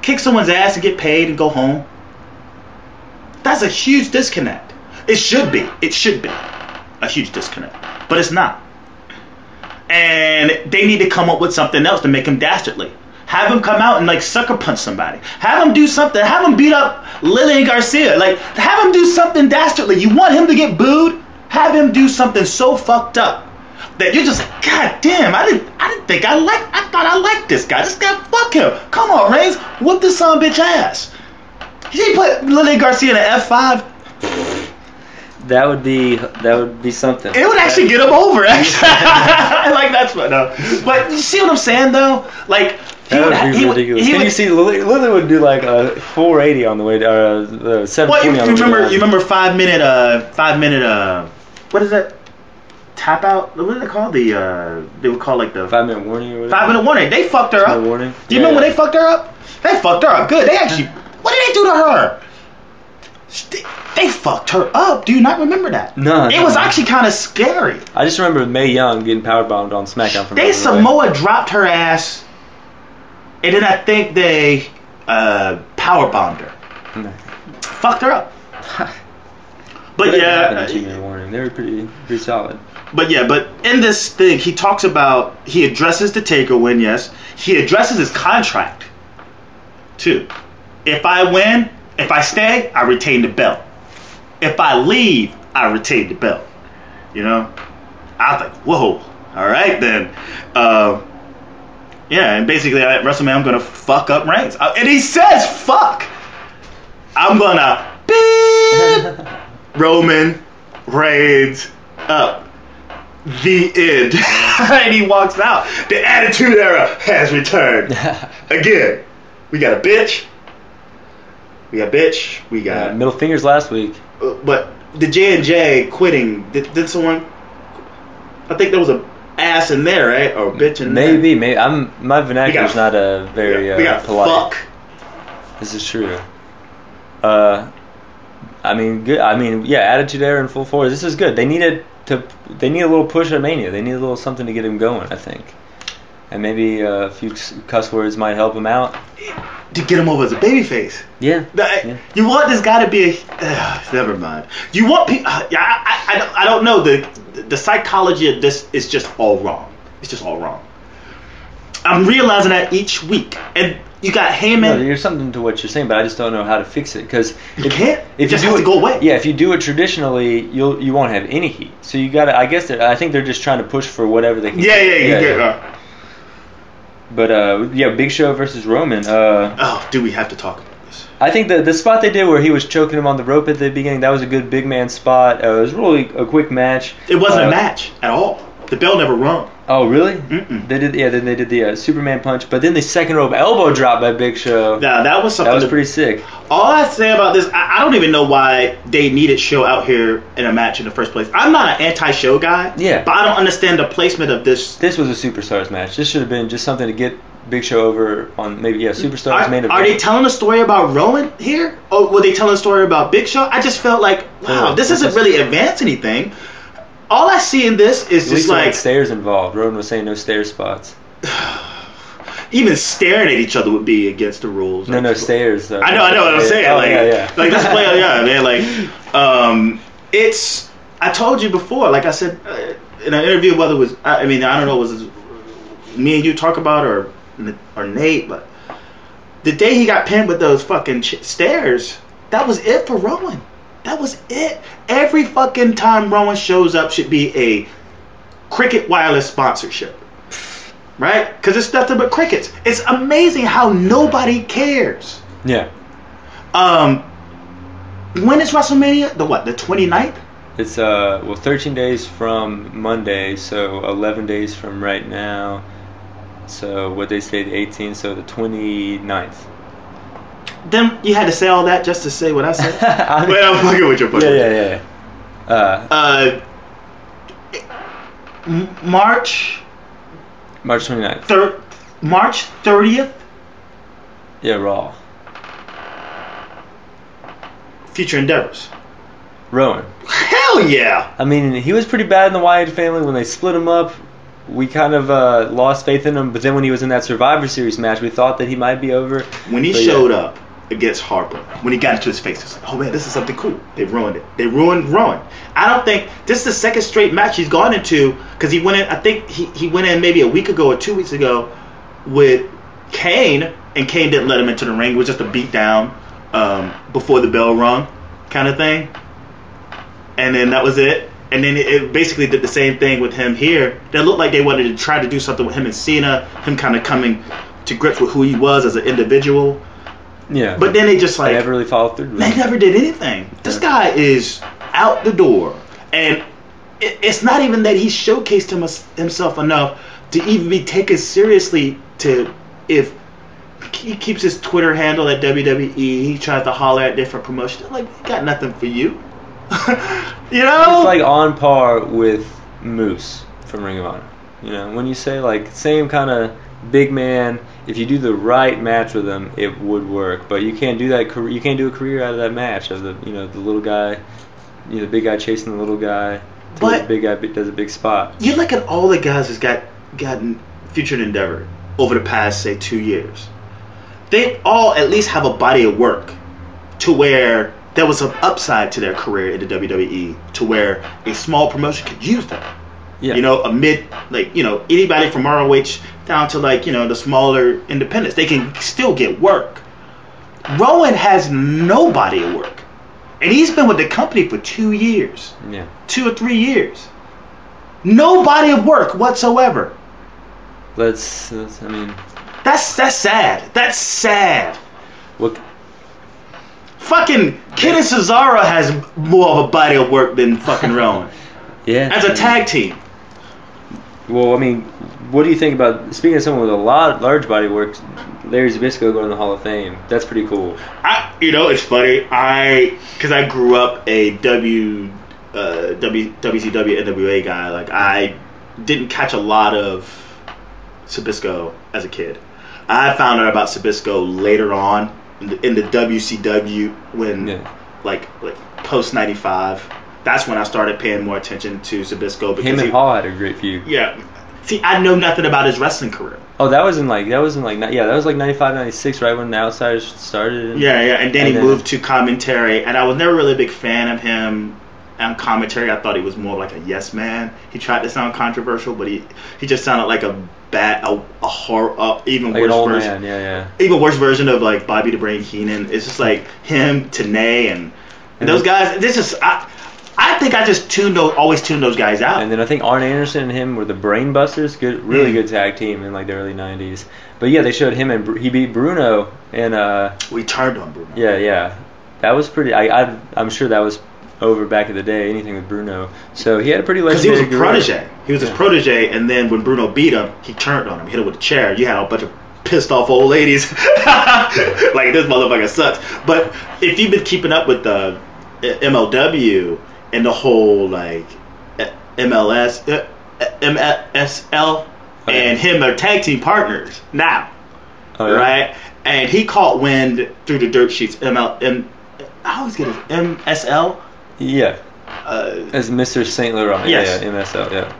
kick someone's ass and get paid and go home. That's a huge disconnect. It should be a huge disconnect, but it's not. And they need to come up with something else to make him dastardly. Have him come out and like sucker punch somebody. Have him do something. Have him beat up Lillian Garcia. Like have him do something dastardly. You want him to get booed? Have him do something so fucked up that you're just like, God damn, I thought I liked this guy. This guy, fuck him. Come on, Reigns, whoop this son of a bitch ass. He put Lillian Garcia in an F5. That would be something. It would actually get him over. Actually, like that's what. No, but you see what I'm saying though? Like that would be ridiculous. Can you see Lily would do like a 480 on the way, or 720 on the way. You remember 5 minute what is that? Tap out? What do they call they would call like the 5 minute warning or whatever. 5 minute warning. They fucked her up. Warning. Do you remember when they fucked her up? They fucked her up good. They actually. What did they do to her? They fucked her up. Do you not remember that? No. It was actually kind of scary. I just remember Mae Young getting powerbombed on SmackDown from Samoa dropped her ass, and then I think they powerbombed her. No. Fucked her up. But yeah, 2 minute warning. They were pretty solid. But in this thing, he talks about, he addresses the Taker win, yes. He addresses his contract, too. If I win, if I stay, I retain the belt. If I leave, I retain the belt. You know? I was like, whoa, all right then. Yeah, and basically at WrestleMania, I'm going to fuck up Reigns. And he says, fuck. I'm going to beat Roman Reigns up. The end. And he walks out. The Attitude Era has returned. Again, we got a bitch. We got middle fingers last week. But the J&J quitting, did someone? I think there was a ass in there, right? Or a bitch in there. Maybe. My vernacular's not a very we got polite. Fuck. This is true. I mean, good. I mean, yeah, Attitude Era in full force. This is good. They need a little push at Mania. They need a little something to get him going, I think. And maybe a few cuss words might help him out. To get him over as a babyface. Yeah. You want this guy to be never mind. You want people. I don't know. The psychology of this is just all wrong. It's just all wrong. I'm realizing that each week. And you got Heyman. No, there's something to what you're saying, but I just don't know how to fix it. Because you can't. It just has to go away. Yeah, if you do it traditionally, you won't have any heat. So you got to. I think they're just trying to push for whatever they can. Yeah. But Big Show versus Roman. Do we have to talk about this? I think the spot they did where he was choking him on the rope at the beginning, that was a good big man spot. It was really a quick match. It wasn't a match at all. The bell never rung. Oh, really? Mm-mm. They did. Yeah, then they did the Superman punch, but then the second rope elbow drop by Big Show. Yeah, that was something. That was pretty sick. All I say about this, I don't even know why they needed Show out here in a match in the first place. I'm not an anti-Show guy. Yeah. But I don't understand the placement of this. This was a Superstars match. This should have been just something to get Big Show over on maybe Superstars main event. Are they telling a story about Rowan here? Or were they telling a story about Big Show? I just felt like, wow, this doesn't really advance anything. All I see in this is just like stairs involved. Rowan was saying no stair spots. Even staring at each other would be against the rules. No stairs. I know what I'm saying. Oh, like, yeah. Like this play, yeah, man. Like, it's. I told you before. Like I said in an interview, whether it was, I don't know, was it me and you talk about or Nate, but the day he got pinned with those fucking stairs, that was it for Rowan. That was it. Every fucking time Rowan shows up should be a Cricket Wireless sponsorship. Right? Because it's nothing but crickets. It's amazing how nobody cares. Yeah. When is WrestleMania? The 29th? It's 13 days from Monday, so 11 days from right now. So what they say, the 18th, so the 29th. Then you had to say all that just to say what I said? Wait, I'm fucking with your Yeah. March 29th. March 30th? Yeah, Raw. Future Endeavors. Rowan. Hell yeah! I mean, he was pretty bad in the Wyatt family. When they split him up, we kind of lost faith in him. But then when he was in that Survivor Series match, we thought that he might be over. When he showed up against Harper, when he got into his face, it's like, oh man, this is something cool. They ruined it. They ruined Rowan. I don't think this is the second straight match he's gone into, because he went in. I think he went in maybe a week ago or 2 weeks ago with Kane, and Kane didn't let him into the ring. It was just a beat down before the bell rung kind of thing, and then that was it. And then it basically did the same thing with him here. They looked like they wanted to try to do something with him and Cena, him kind of coming to grips with who he was as an individual. Yeah. But then they just like... They never really followed through. They never did anything. This guy is out the door. And it's not even that he showcased himself enough to even be taken seriously to... If he keeps his Twitter handle at WWE, he tries to holler at different promotions. Like, he got nothing for you. You know? It's like on par with Moose from Ring of Honor. You know, when you say like same kind of big man, if you do the right match with him, it would work. But you can't do that. You can't do a career out of that match of the the little guy, the big guy chasing the little guy. But the big guy does a big spot. You look at all the guys who's gotten featured Endeavor over the past say 2 years. They all at least have a body of work to where there was some upside to their career in the WWE, to where a small promotion could use them. Yeah. A mid, anybody from ROH down to the smaller independents, they can still get work. Rowan has no body of work. And he's been with the company for 2 years. Yeah. 2 or 3 years. No body of work whatsoever. That's sad. That's sad. What? Fucking Kidd Cesaro has more of a body of work than fucking Rowan. Yeah. As a tag team. Well, what do you think about, speaking of someone with a large body of work, Larry Zbyszko going to the Hall of Fame? That's pretty cool. It's funny. Because I grew up a WCW NWA guy. Like, I didn't catch a lot of Zbyszko as a kid. I found out about Zbyszko later on in the WCW when, like post '95. That's when I started paying more attention to Zbyszko. Him and Hall had a great feud. Yeah. See, I know nothing about his wrestling career. Oh, that was like 95, 96, right when the Outsiders started. And then he moved to commentary, and I was never really a big fan of him on commentary. I thought he was more like a yes man. He tried to sound controversial, but he just sounded like a horror, even like worse an old version. man, Even worse version of like Bobby the Brain Heenan. It's just like him, Tenay, and those guys. This is I think I just always tuned those guys out. And then I think Arn Anderson and him were the Brain Busters, really good tag team in like the early '90s. But yeah, they showed him and he beat Bruno and we turned on Bruno. Yeah, that was pretty. I'm sure that was over back in the day, anything with Bruno. So he had a pretty because legendary he was a protege. He was his protege, and then when Bruno beat him, he turned on him, hit him with a chair. You had a bunch of pissed off old ladies like this motherfucker sucks. But if you've been keeping up with the MLW and the whole like MSL and him are tag team partners now, right? And he caught wind through the dirt sheets. I always get it. MSL. Yeah. As Mr. Saint Laurent. Yes. Yeah, MSL. Yeah.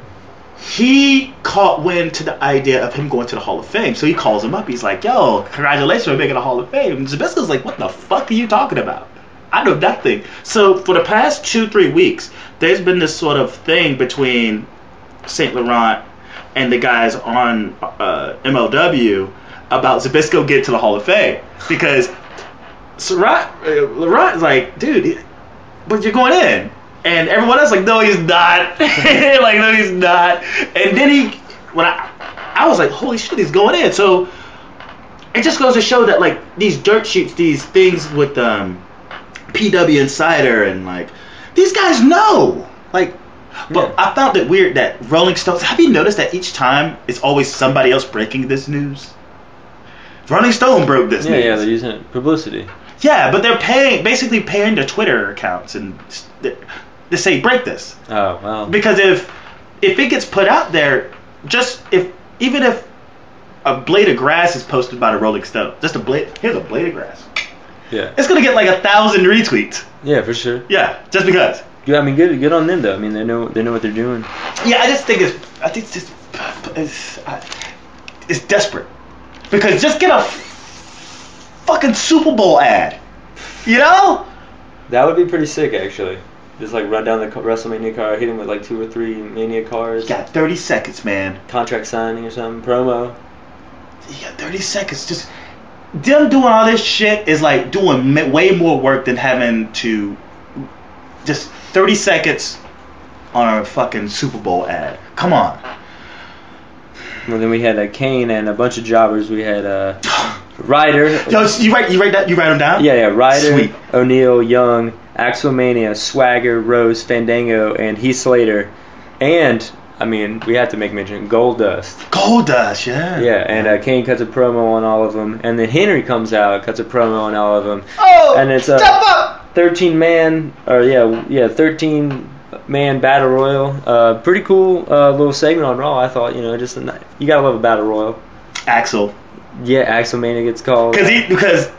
He caught wind to the idea of him going to the Hall of Fame, so he calls him up. He's like, "Yo, congratulations on making the Hall of Fame." And Zabisco's like, "What the fuck are you talking about? I know nothing." So for the past 2-3 weeks, there's been this sort of thing between Saint Laurent and the guys on MLW about Zbyszko getting to the Hall of Fame, because Laurent is like, "Dude, but you're going in." And everyone else like, "No, he's not." Like, "No, he's not." And then when I was like, "Holy shit, he's going in." So it just goes to show that like these dirt sheets, these things with PW Insider and like these guys know. Like, but I found it weird that Rolling Stones. Have you noticed that each time it's always somebody else breaking this news? Rolling Stone broke this news. Yeah, they're using it publicity. Yeah, but they're basically paying their Twitter accounts and they say break this. Oh, well. Because if it gets put out there, even if a blade of grass is posted by the Rolling Stone, here's a blade of grass. Yeah. It's gonna get like 1,000 retweets. Yeah, for sure. Yeah, just because. Yeah, I mean, good on them though. I mean, they know what they're doing. Yeah, I think it's desperate, because just get a fucking Super Bowl ad, you know? That would be pretty sick, actually. Just like run down the WrestleMania card, hit him with like 2 or 3 Mania cards. You got 30 seconds, man. Contract signing or something, promo. You got 30 seconds. Just them doing all this shit is like doing way more work than having to just 30 seconds on a fucking Super Bowl ad. Come on. Well, then we had Kane and a bunch of jobbers. We had Ryder. Yo, you write them down? Yeah. Ryder, Sweet. O'Neal, Young, Axelmania, Swagger, Rose, Fandango, and Heath Slater. And, I mean, we have to make mention, Goldust. Goldust, yeah. Yeah, and Kane cuts a promo on all of them. And then Henry comes out, cuts a promo on all of them. Oh, and it's step up! 13-man battle royal. Pretty cool little segment on Raw. I thought, you gotta love a battle royal. Axel. Yeah, Axelmania gets called. Because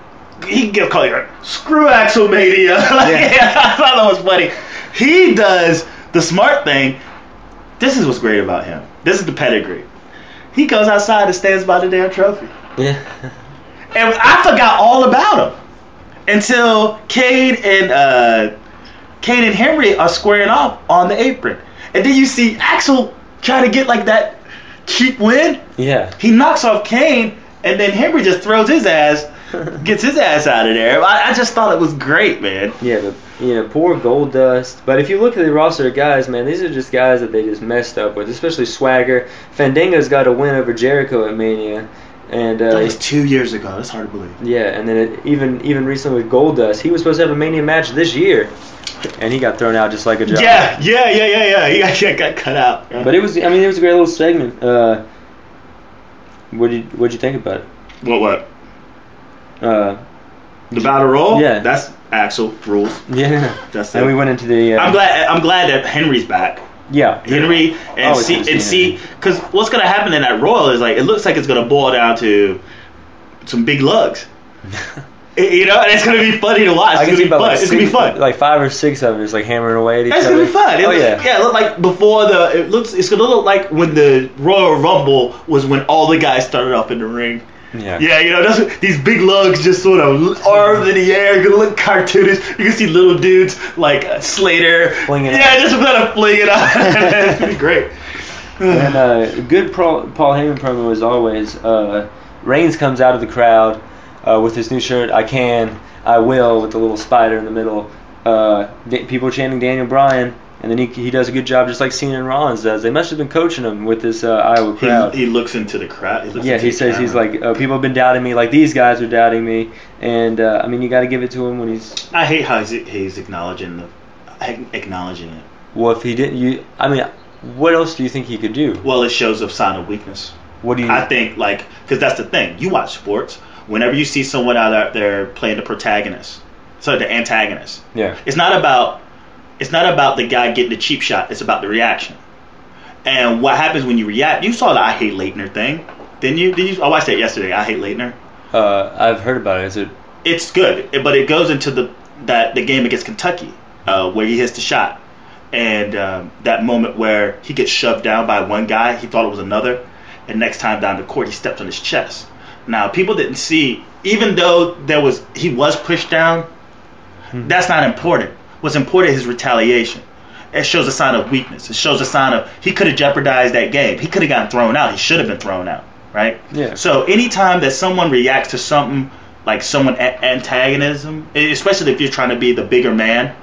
he can get called like, screw Axelmania. I thought that was funny. He does the smart thing. This is what's great about him. This is the pedigree. He goes outside and stands by the damn trophy. Yeah. And I forgot all about him until Cade and Henry are squaring off on the apron. And then you see Axel try to get like that cheap win. Yeah. He knocks off Kane, and then Henry just throws his ass, gets his ass out of there. I just thought it was great, man. Yeah, but poor Goldust. But if you look at the roster of guys, man, these are just guys that they just messed up with, especially Swagger. Fandango's got a win over Jericho at Mania. And that was 2 years ago. That's hard to believe. Yeah, and then even recently with Goldust, he was supposed to have a Mania match this year, and he got thrown out just like a job. Yeah. He got cut out. Yeah. But it was a great little segment. What'd you think about it? What? The battle roll? Yeah. That's Axel rules. Yeah. That's and it. we went into the. I'm glad that Henry's back. Yeah. Henry and see, because what's gonna happen in that Royal is like it looks like it's gonna boil down to some big lugs. And it's gonna be funny to watch. It's gonna be fun. Like 5 or 6 of them just like hammering away at each other. other. It's gonna be fun. It looked like before it's gonna look like when the Royal Rumble was when all the guys started off in the ring. Yeah. Yeah, that's these big lugs just sort of arms in the air. You're gonna look cartoonish. You can see little dudes like Slater. Flinging just kind of flinging out. It's gonna be great. And good Paul Heyman promo as always. Reigns comes out of the crowd with his new shirt. I will, with the little spider in the middle. People chanting Daniel Bryan. And then he does a good job, just like Cena and Rollins does. They must have been coaching him with this Iowa crowd. He looks into the crowd. He says he's like, people have been doubting me, like these guys are doubting me. And, you got to give it to him when he's... I hate how he's acknowledging acknowledging it. Well, if he didn't, what else do you think he could do? Well, it shows a sign of weakness. What do you? I think, because that's the thing. You watch sports. Whenever you see someone out there playing the protagonist, so the antagonist. Yeah. It's not about the guy getting the cheap shot. It's about the reaction. And what happens when you react? You saw the I Hate Leitner thing, didn't you? I watched that yesterday. I Hate Leitner. I've heard about it. Is it? It's good, but it goes into the game against Kentucky, where he hits the shot, and that moment where he gets shoved down by one guy, he thought it was another, and next time down the court he stepped on his chest. Now people didn't see, even though he was pushed down, that's not important. What's important is his retaliation. It shows a sign of weakness. It shows a sign of he could have jeopardized that game. He could have gotten thrown out. He should have been thrown out, right? Yeah. So anytime that someone reacts to something like someone antagonism, especially if you're trying to be the bigger man,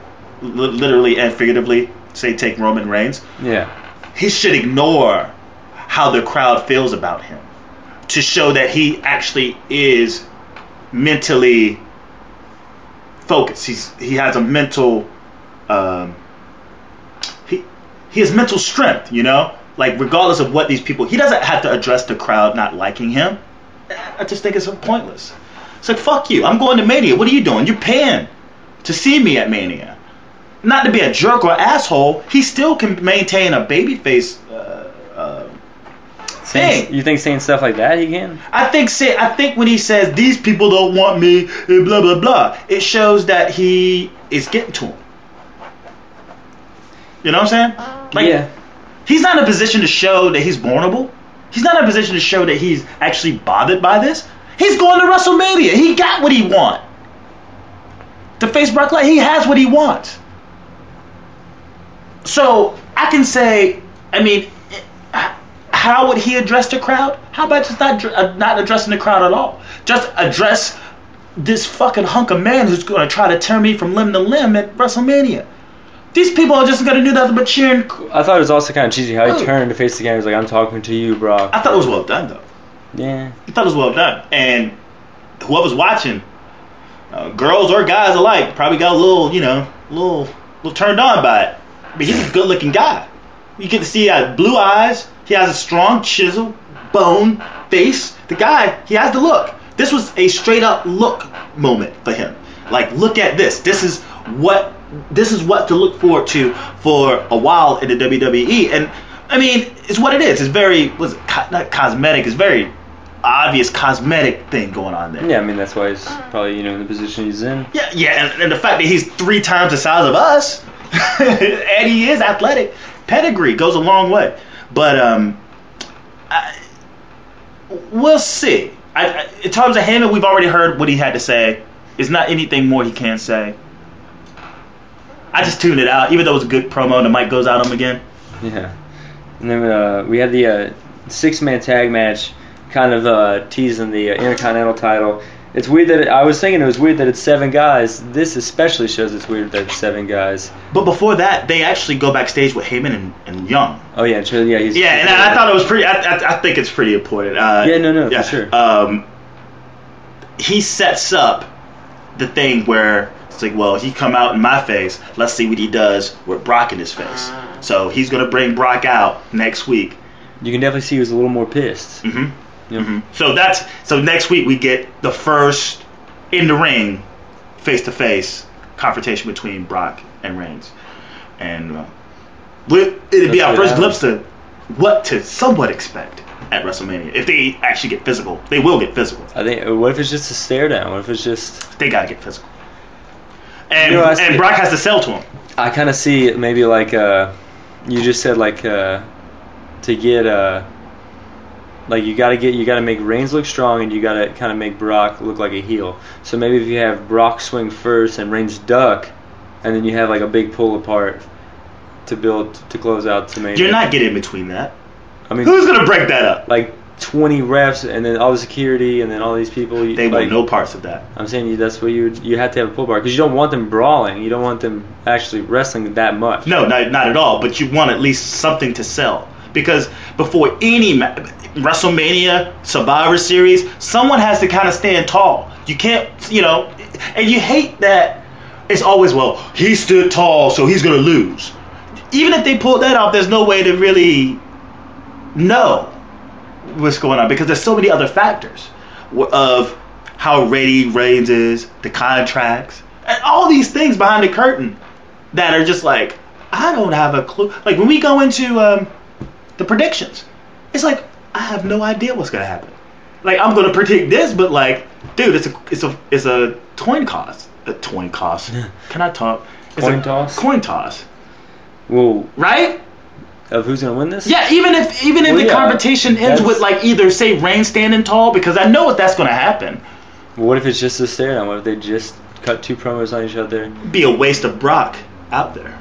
literally and figuratively, say take Roman Reigns. Yeah. He should ignore how the crowd feels about him to show that he actually is mentally focused. He has a mental he has mental strength, like regardless of what these people, he doesn't have to address the crowd not liking him. I just think it's pointless. It's like, fuck you, I'm going to Mania. What are you doing? You're paying to see me at Mania. Not to be a jerk or asshole, he still can maintain a babyface thing. You think saying stuff like that he can? I think when he says these people don't want me, blah blah blah, it shows that he is getting to him. You know what I'm saying? Yeah. He's not in a position to show that he's vulnerable. He's not in a position to show that he's actually bothered by this. He's going to WrestleMania. He got what he wants. To face Brock Lesnar, he has what he wants. So I can say, how would he address the crowd? How about just not addressing the crowd at all? Just address this fucking hunk of man who's going to try to turn me from limb to limb at WrestleMania. These people are just going to do nothing but cheering. I thought it was also kind of cheesy how he turned to face the guy. He was like, I'm talking to you, Brock. I thought it was well done, though. Yeah. I thought it was well done. And whoever's watching, girls or guys alike, probably got a little turned on by it. But he's a good-looking guy. You get to see he has blue eyes. He has a strong chisel, bone, face. The guy, he has the look. This was a straight-up look moment for him. Like, look at this. This is what to look forward to for a while in the WWE. And, it's what it is. It's very, not cosmetic. It's very obvious cosmetic thing going on there. Yeah, that's why he's probably, in the position he's in. Yeah, and the fact that he's 3 times the size of us, and he is athletic, pedigree goes a long way. But we'll see. In terms of Heyman, we've already heard what he had to say. There's not anything more he can say. I just tuned it out, even though it was a good promo and the mic goes out on him again. Yeah. And then we had the 6-man tag match, kind of teasing the Intercontinental title. It's weird that I was thinking it was weird that it's 7 guys. This especially shows it's weird that it's 7 guys. But before that, they actually go backstage with Heyman and Young. Oh yeah, true. Yeah, he's. Yeah, and I thought it was pretty. I think it's pretty important. For sure. He sets up the thing where it's like, well, he come out in my face. Let's see what he does with Brock in his face. So he's gonna bring Brock out next week. You can definitely see he was a little more pissed. Mm-hmm. Yep. Mm-hmm. So next week we get the first in the ring, face-to-face confrontation between Brock and Reigns, and it'd be our first glimpse to what to somewhat expect at WrestleMania. If they actually get physical, they will get physical. I think. What if it's just a stare down? What if it's just? They gotta get physical. And Brock has to sell to him. I kind of see it maybe like you just said, like to get like you gotta make Reigns look strong, and you gotta kind of make Brock look like a heel. So maybe if you have Brock swing first and Reigns duck, and then you have like a big pull apart to close out to Mania. You're not getting between that. Who's gonna break that up? Like 20 refs, and then all the security, and then all these people. They want no parts of that. I'm saying that's what you have to have a pull apart, because you don't want them brawling. You don't want them actually wrestling that much. No, not at all. But you want at least something to sell. Because before any WrestleMania, Survivor Series, someone has to kind of stand tall. You can't, and you hate that it's always, well, he stood tall, so he's going to lose. Even if they pulled that off, there's no way to really know what's going on because there's so many other factors of how ready Reigns is, the contracts, and all these things behind the curtain that are just like, I don't have a clue. Like when we go into the predictions, it's like I have no idea what's gonna happen. Like I'm gonna predict this, but like, dude, it's a coin toss. A coin toss. Can I talk? It's coin toss. Coin toss. Well, right? Of who's gonna win this? Yeah, even if the confrontation ends with like either say Reigns standing tall, because I know that's gonna happen. Well, what if it's just a stare down? What if they just cut 2 promos on each other? It'd be a waste of Brock out there.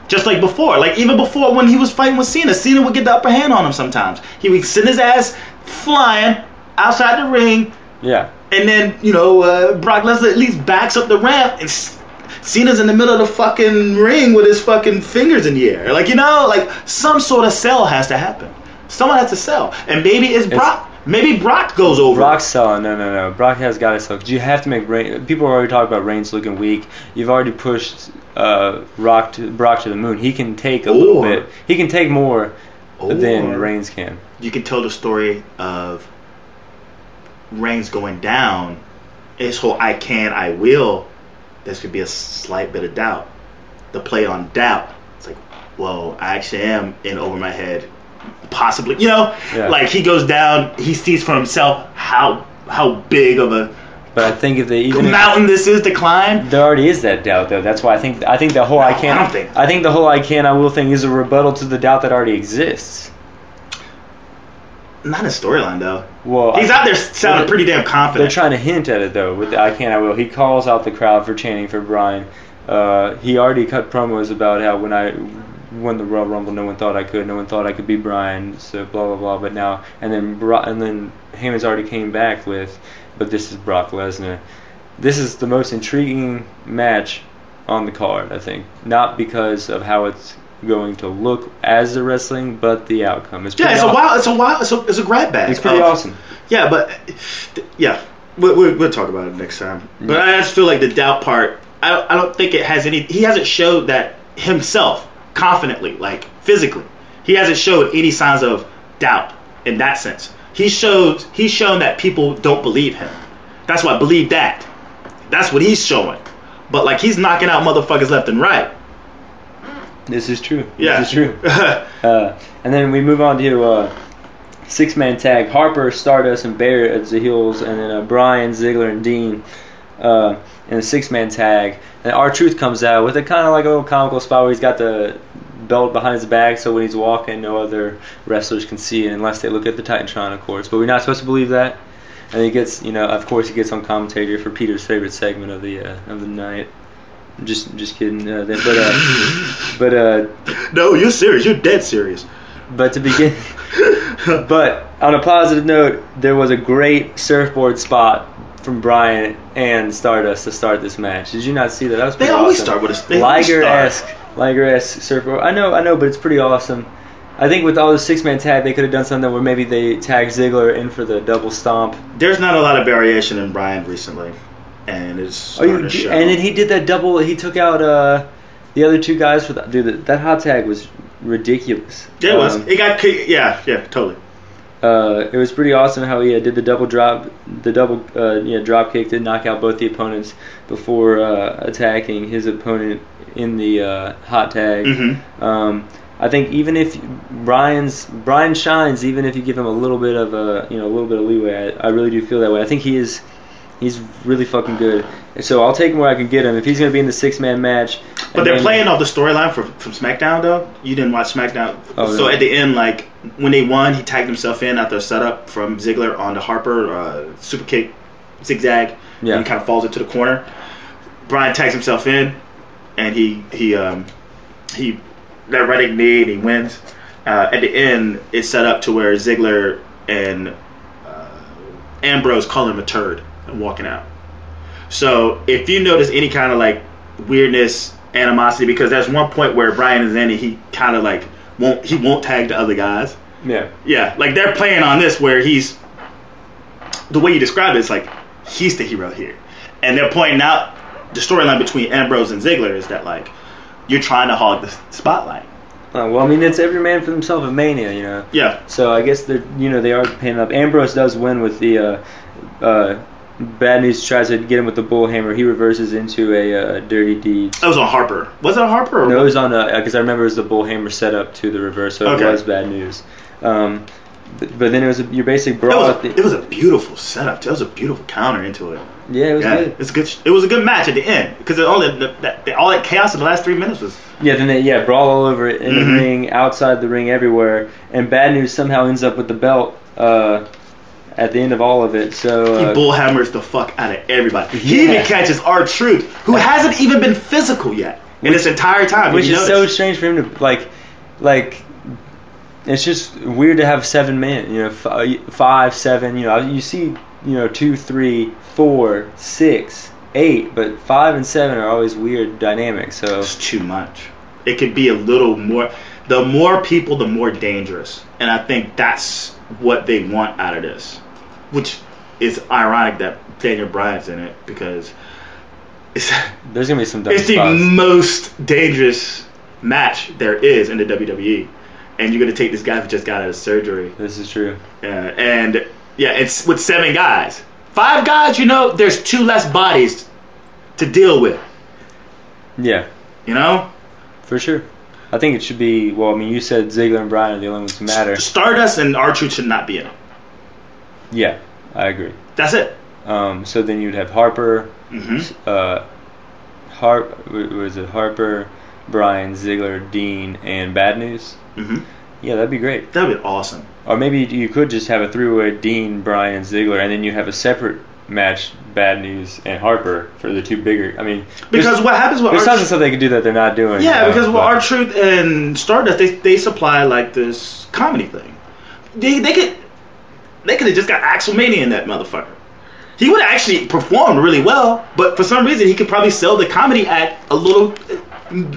Just like before, like even before when he was fighting with Cena would get the upper hand on him sometimes. He would send his ass flying outside the ring. Yeah. And then, Brock Lesnar at least backs up the ramp and Cena's in the middle of the fucking ring with his fucking fingers in the air. Like, like some sort of sell has to happen. Someone has to sell. And maybe it's Brock. Maybe Brock goes over. Brock's selling. No. Brock has got to sell. Because you have to make Reigns. People are already talking about Reigns looking weak. You've already pushed Brock to the moon. He can take a little bit. He can take more than Reigns can. You can tell the story of Reigns going down. His whole I can, I will. There could be a slight bit of doubt. The play on doubt. It's like, whoa, I actually am in over my head. Possibly, like he goes down, he sees for himself how big of a but I think if they mountain this is to climb. There already is that doubt though. That's why I think the whole I think the whole I can I will thing is a rebuttal to the doubt that already exists. Not a storyline though. Well, he's out there sounding pretty damn confident. They're trying to hint at it though with the I can I will. He calls out the crowd for chanting for Bryan. He already cut promos about how when I won the Royal Rumble, no one thought I could beat Bryan, so blah blah blah. But now, and then Heyman's already came back with, but this is Brock Lesnar. This is the most intriguing match on the card, I think, not because of how it's going to look as the wrestling, but the outcome. It's a grab bag. It's pretty awesome. Yeah, but we'll talk about it next time. But I just feel like the doubt part. I don't think it has any. He hasn't showed that himself. Confidently, like physically, he hasn't showed any signs of doubt in that sense. He's shown that people don't believe him. That's why I believe that. That's what he's showing. But like he's knocking out motherfuckers left and right. This is true. Yeah. This is true. And then we move on to 6-man tag. Harper, Stardust, and Barrett as the heels, and then Bryan, Ziggler, and Dean in a 6-man tag. And R-Truth comes out with a kind of like a little comical spot where he's got the belt behind his back, so when he's walking, no other wrestlers can see it unless they look at the Titantron, of course. But we're not supposed to believe that. And he gets, of course, he gets on commentary for Peter's favorite segment of the night. Just kidding. But no, you're serious. You're dead serious. But to begin, but on a positive note, there was a great surfboard spot from Bryan and Stardust to start this match. Did you not see that? That was pretty awesome. They always start with a Liger-esque surfboard. I know, but it's pretty awesome. I think with all the 6-man tag, they could have done something where maybe they tagged Ziggler in for the double stomp. There's not a lot of variation in Bryan recently, and it's starting to show. And then he did that double. He took out the other 2 guys for that. Dude, that hot tag was ridiculous. Yeah, it was. It got totally. It was pretty awesome how he did the double drop kick to knock out both the opponents before attacking his opponent in the hot tag. Mm-hmm. I think even if Bryan shines, even if you give him a little bit of leeway, I really do feel that way. I think he's really fucking good. And so I'll take him where I can get him if he's going to be in the 6-man match. But they're playing off the storyline from SmackDown though. You didn't watch SmackDown, so at the end, like when they won, he tagged himself in after a setup from Ziggler on the Harper super kick zigzag. Yeah. And he kind of falls into the corner. Bryan tags himself in, and he that running knee, and he wins. At the end, it's set up to where Ziggler and Ambrose call him a turd and walking out. So if you notice any kind of like weirdness, animosity, because there's one point where Bryan is in and he kind of like won't tag the other guys. Yeah. Yeah, like they're playing on this where he's, the way you describe it, it's like he's the hero here. And they're pointing out the storyline between Ambrose and Ziggler is that, like, you're trying to hog the spotlight. Well, I mean, it's every man for himself at Mania, you know. Yeah. So I guess they're, you know, they are paying up. Ambrose does win with the Bad News tries to get him with the bullhammer. He reverses into a dirty deed. That was on Harper. Was it on Harper? Or no, it was on because I remember it was the bullhammer set up to the reverse, so it was Bad News. But then it was your basic brawl. It was a beautiful setup. It was a beautiful counter into it. Yeah, it was good. It's good. It was a good match at the end because all that chaos in the last 3 minutes was. Yeah, then they brawl all over it in the ring, outside the ring, everywhere, and Bad News somehow ends up with the belt at the end of all of it. So he bullhammers the fuck out of everybody. He even catches R-Truth, who hasn't even been physical yet in this entire time. Which is so strange for him to like. It's just weird to have 7 men, you know, 5, 7, you know, you see, you know, 2, 3, 4, 6, 8, but 5 and 7 are always weird dynamics, so. It's too much. It could be a little more, the more people, the more dangerous. And I think that's what they want out of this, which is ironic that Daniel Bryan's in it because there's going to be some dumb spots. The most dangerous match there is in the WWE. And you're going to take this guy who just got out of surgery. This is true. And it's with 7 guys. 5 guys, you know, there's 2 less bodies to deal with. Yeah. You know? For sure. I think it should be, well, I mean, you said Ziggler and Bryan are the only ones who matter. Stardust and R-Truth should not be in it. Yeah, I agree. That's it. So then you'd have Harper, Harper, Bryan, Ziggler, Dean, and Bad News? Mm-hmm. Yeah, that'd be great. That'd be awesome. Or maybe you could just have a 3-way Dean, Bryan, and Ziggler, and then you have a separate match, Bad News and Harper, for the 2 bigger. I mean, because what happens with there's tons of stuff they could do that they're not doing. Yeah, because with R-Truth and Stardust, they supply like this comedy thing. They could have just got Axelmania in that motherfucker. He would have actually performed really well, but for some reason he could probably sell the comedy act a little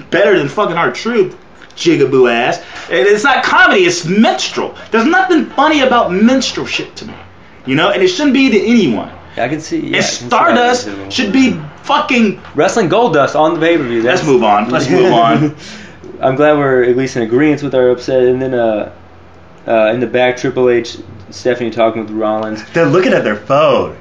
better than fucking R-Truth. Jigaboo ass. And it's not comedy, it's minstrel. There's nothing funny about minstrel shit to me. You know, and it shouldn't be to anyone. I can see. Yeah, and Stardust should be fucking Wrestling Goldust on the pay-per-view. Let's move on. I'm glad we're at least in agreement with our upset. And then in the back, Triple H, Stephanie talking with Rollins. They're looking at their phone.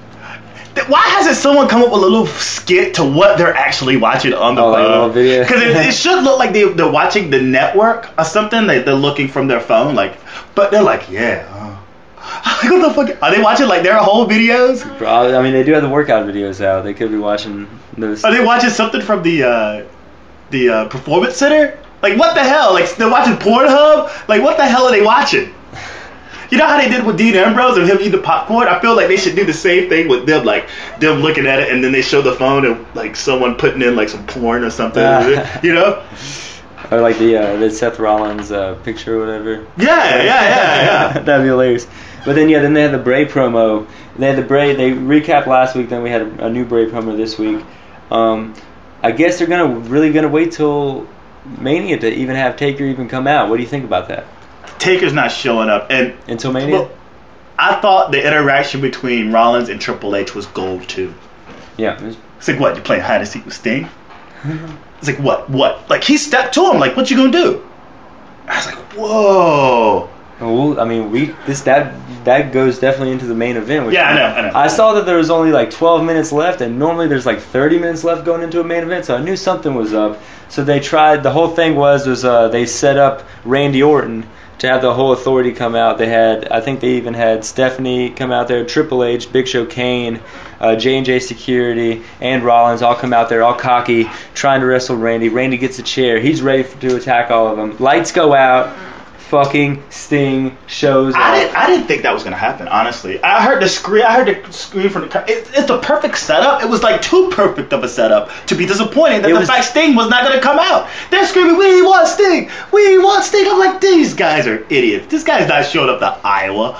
Why hasn't someone come up with a little skit to what they're actually watching on the phone? Like a little video? Because it should look like they're watching the network or something. They're looking from their phone, but they're like, what the fuck? Are they watching like their whole videos? Probably. I mean, they do have the workout videos out. They could be watching those. Are they watching something from the Performance Center? Like, what the hell? Like, they're watching Pornhub? Like, what the hell are they watching? You know how they did with Dean Ambrose and him eating popcorn? I feel like they should do the same thing with them, like them looking at it and then they show the phone and like someone putting in like some porn or something, you know? Or like the Seth Rollins picture or whatever. Yeah. That'd be hilarious. But then then they had the Bray promo. They recapped last week. Then we had a new Bray promo this week. I guess they're really gonna wait till Mania to even have Taker even come out. What do you think about that? Taker's not showing up, and until Mania. Well, I thought the interaction between Rollins and Triple H was gold too. Yeah. It's like, what, you playing hide and seek with Sting? It's like, what? Like, he stepped to him, like, what you gonna do? I was like, whoa. Well, I mean, that goes definitely into the main event. I know. I saw that there was only like 12 minutes left, and normally there's like 30 minutes left going into a main event, so I knew something was up. So they tried. The whole thing was they set up Randy Orton to have the whole Authority come out. I think they even had Stephanie come out there, Triple H, Big Show, Kane, J&J Security, and Rollins all come out there, all cocky, trying to wrestle Randy. Randy gets a chair. He's ready to attack all of them. Lights go out. Fucking Sting shows up. I didn't think that was gonna happen, honestly. I heard the scream from the. It's the perfect setup. It was like too perfect of a setup to be disappointed that the fact Sting was not gonna come out. They're screaming, "We want Sting! We want Sting!" I'm like, these guys are idiots. This guy's not showing up to Iowa.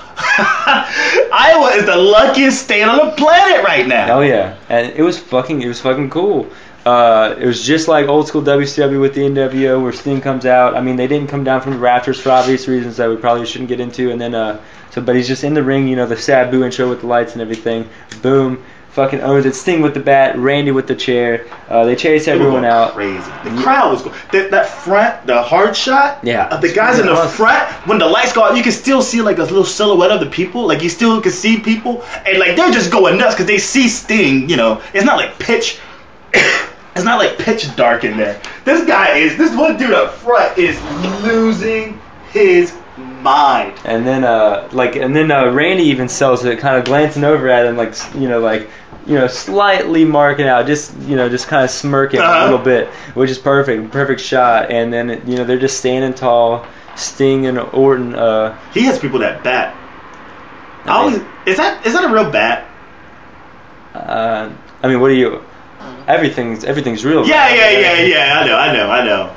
Iowa is the luckiest state on the planet right now. Oh yeah, and it was fucking cool. It was just like old school WCW with the NWO where Sting comes out. I mean, they didn't come down from the rafters for obvious reasons that we probably shouldn't get into. And then, but he's just in the ring, you know, the sad boo intro with the lights and everything. Boom. fucking owns it. Sting with the bat, Randy with the chair. They chase everyone out. Crazy. The crowd was going. That front, the hard shot. Yeah. Of the guys in the front, when the lights go out, you can still see like a little silhouette of the people. Like you still can see people, and like they're just going nuts because they see Sting. You know, it's not like pitch. It's not like pitch dark in there. This one dude up front is losing his mind. And then Randy even sells it, kind of glancing over at him, slightly marking out, just kind of smirking a little bit, which is perfect shot. And then they're just standing tall, Sting and Orton. He has people that bat. Is that a real bat? What do you? Everything's real. Yeah. I know.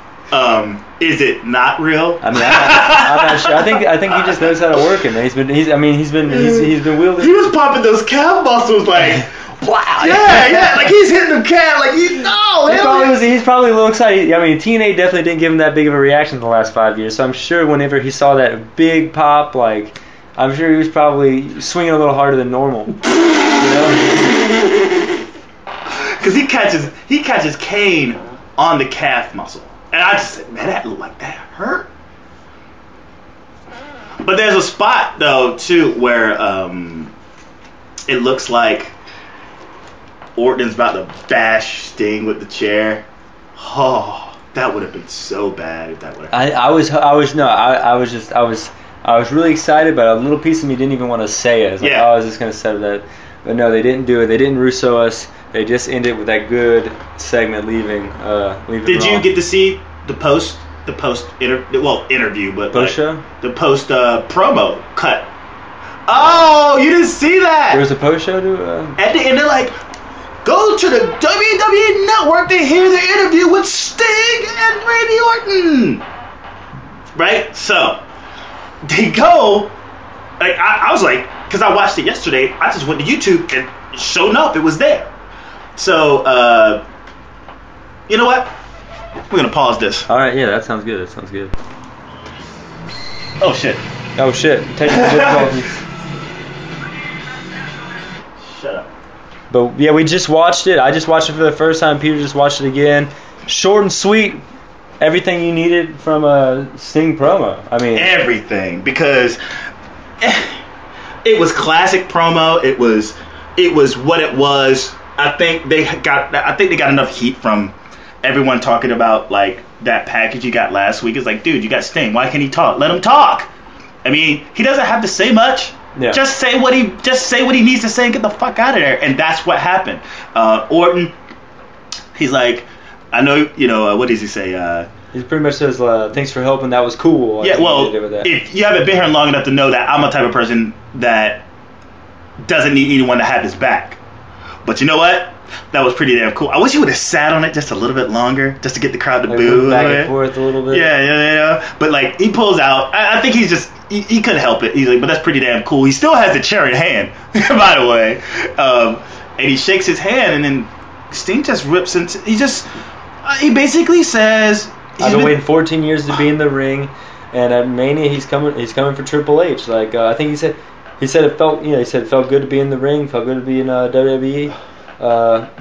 Is it not real? I'm not sure. I think he just knows how to work it, man. He's been wielding. He was popping those calf muscles like. Wow. Yeah. Like he's hitting the calf like he's probably a little excited. I mean, TNA definitely didn't give him that big of a reaction in the last 5 years. So I'm sure whenever he saw that big pop, like I'm sure he was probably swinging a little harder than normal. Because he catches Kane on the calf muscle. And I just said, man, that looked like that hurt. But there's a spot, though, too, where it looks like Orton's about to bash Sting with the chair. Oh, that would have been so bad if that would have happened. I was really excited, but a little piece of me didn't even want to say it. I was like, I was just going to say that. But no, they didn't do it. They didn't Russo us. They just ended with that good segment leaving. Did you get to see the post interview, but post show? The post promo cut. Oh, you didn't see that? There was a post show At the end, they're like, go to the WWE Network to hear the interview with Sting and Randy Orton. Right? So they go. Like I was like, because I watched it yesterday. I just went to YouTube and sure enough, it was there. So, you know what? We're going to pause this. All right, yeah, that sounds good. Oh, shit. Technical difficulties. Shut up. But, yeah, we just watched it. I just watched it for the first time. Peter just watched it again. Short and sweet. Everything you needed from a Sting promo. I mean, everything. Because it was classic promo. It was what it was. I think they got enough heat from everyone talking about like that package you got last week. It's like, dude, you got Sting. Why can't he talk? Let him talk. I mean, he doesn't have to say much. Yeah. Just say what he needs to say and get the fuck out of there. And that's what happened. Orton, he's like, I know, what does he say? He pretty much says, thanks for helping. That was cool. Yeah, well, if you haven't been here long enough to know that I'm a type of person that doesn't need anyone to have his back. But you know what? That was pretty damn cool. I wish he would have sat on it just a little bit longer, just to get the crowd to boo. Back and forth a little bit. Yeah. But like he pulls out. I think he's just he couldn't help it. He's like, but that's pretty damn cool. He still has the chair in hand, by the way. And he shakes his hand, and then Sting just rips into. He basically says, I've been waiting 14 years to be in the ring, and at Mania he's coming for Triple H. Like I think he said it felt it felt good to be in the ring, felt good to be in WWE.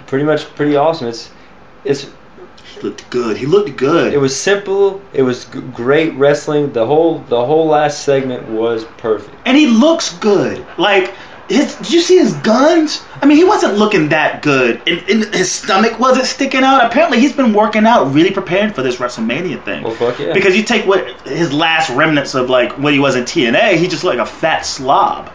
Pretty awesome. He looked good. It was simple. It was great wrestling. The whole last segment was perfect. And he looks good. Like did you see his guns? I mean, he wasn't looking that good. And his stomach wasn't sticking out. Apparently, he's been working out, really preparing for this WrestleMania thing. Well, fuck yeah. Because you take his last remnants of like what he was in TNA, he just looked like a fat slob,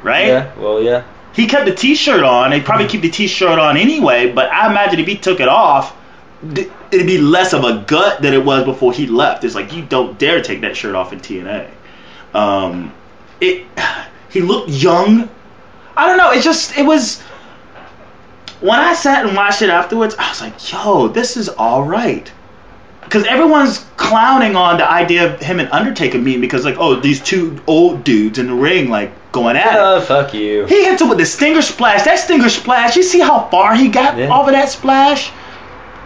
right? Yeah. Well, yeah. He kept the T-shirt on. He'd probably keep the T-shirt on anyway. But I imagine if he took it off, it'd be less of a gut than it was before he left. It's like you don't dare take that shirt off in TNA. He looked young. I don't know. It was. When I sat and watched it afterwards, I was like, yo, this is all right. Because everyone's clowning on the idea of him and Undertaker meeting because, like, oh, these two old dudes in the ring, like, going at it. Oh, fuck you. He hits him with the Stinger Splash. That Stinger Splash, you see how far he got off of that splash?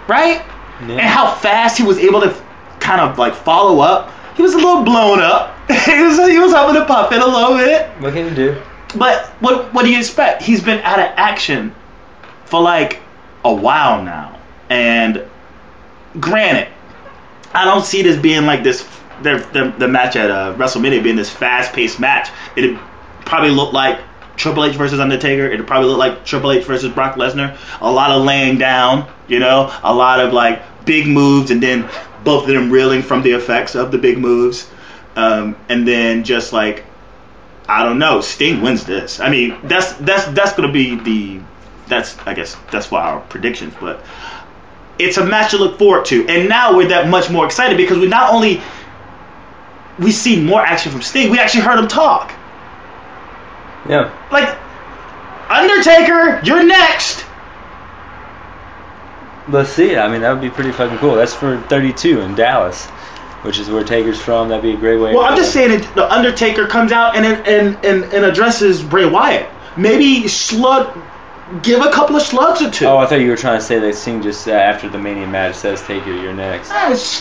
Right? Yeah. And how fast he was able to kind of, like, follow up. He was a little blown up. he was having to pop it a little bit. What can you do? But what do you expect? He's been out of action for like a while now. And granted, I don't see this being like this. The match at WrestleMania being this fast-paced match. It'd probably look like Triple H versus Undertaker. It'd probably look like Triple H versus Brock Lesnar. A lot of laying down, a lot of like big moves, and then both of them reeling from the effects of the big moves. And then just like, I don't know, Sting wins this. I mean, that's gonna be I guess that's for our predictions, but it's a match to look forward to. And now we're that much more excited because we see more action from Sting. We actually heard him talk. Yeah. Like, Undertaker, you're next. Let's see. I mean, that would be pretty fucking cool. That's for 32 in Dallas, which is where Taker's from. That'd be a great way. Well, I'm just saying that the Undertaker comes out and addresses Bray Wyatt. Maybe give a couple of slugs or two. Oh, I thought you were trying to say that Sting just after the Mania match says, Taker, you're next.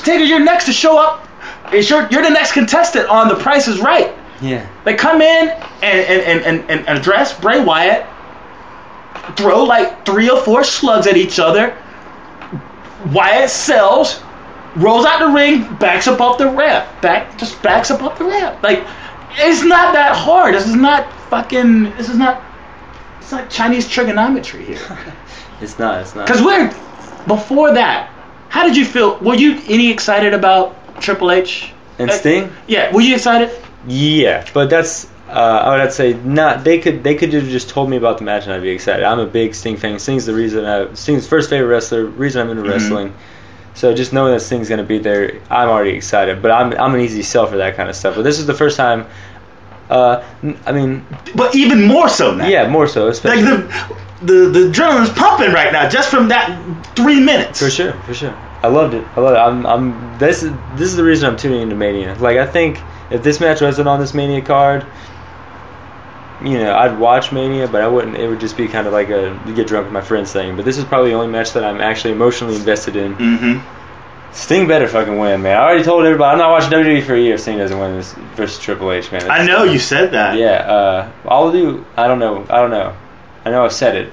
Taker, you're next to show up. You're the next contestant on The Price is Right. Yeah. They come in and address Bray Wyatt, throw like 3 or 4 slugs at each other. Wyatt sells, rolls out the ring, backs up off the ramp. Backs up off the ramp. Like, it's not that hard. It's not Chinese trigonometry here. It's not. Because before that, how did you feel? Were you any excited about Triple H? And Sting? Yeah, were you excited? Yeah, but that's I would say not. They could have just told me about the match and I'd be excited. I'm a big Sting fan. Sting's Sting's first favorite wrestler. Reason I'm into wrestling. So just knowing that Sting's gonna be there, I'm already excited. But I'm an easy sell for that kind of stuff. But this is the first time. I mean. But even more so now. Yeah, more so. Especially. Like the adrenaline's pumping right now just from that 3 minutes. For sure. I loved it. This is the reason I'm tuning into Mania. Like, I think if this match wasn't on this Mania card, I'd watch Mania, but I wouldn't. It would just be kind of like a get drunk with my friends thing. But this is probably the only match that I'm actually emotionally invested in. Mm-hmm. Sting better fucking win, man. I already told everybody I'm not watching WWE for a year if Sting doesn't win this versus Triple H, man. I know you said that. Yeah. I'll do. I don't know. I know I've said it.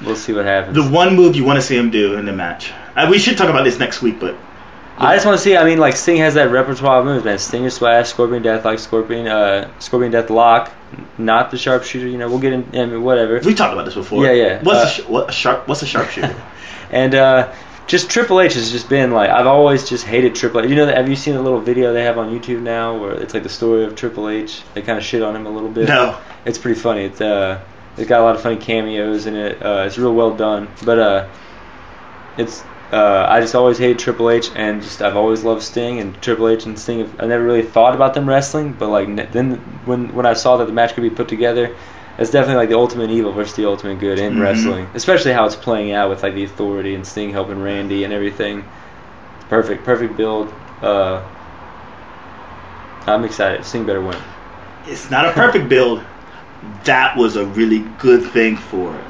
We'll see what happens. The one move you want to see him do in the match. We should talk about this next week, but I just want to see. I mean, like, Sting has that repertoire of moves, man. Stinger Splash, Scorpion Deathlock, Scorpion Deathlock, not the sharpshooter. We'll get in. I mean, whatever. We talked about this before. Yeah. What's a sharpshooter? And just Triple H has just been like, I've always just hated Triple H. Have you seen the little video they have on YouTube now where it's like the story of Triple H? They kind of shit on him a little bit. No. It's pretty funny. It's got a lot of funny cameos in it. It's real well done. But I just always hated Triple H, and I've always loved Sting, and Triple H and Sting. I never really thought about them wrestling, but like then when I saw that the match could be put together, it's definitely like the ultimate evil versus the ultimate good in wrestling. Especially how it's playing out with like the Authority and Sting helping Randy and everything. Perfect build. I'm excited. Sting better win. It's not a perfect build. That was a really good thing for it.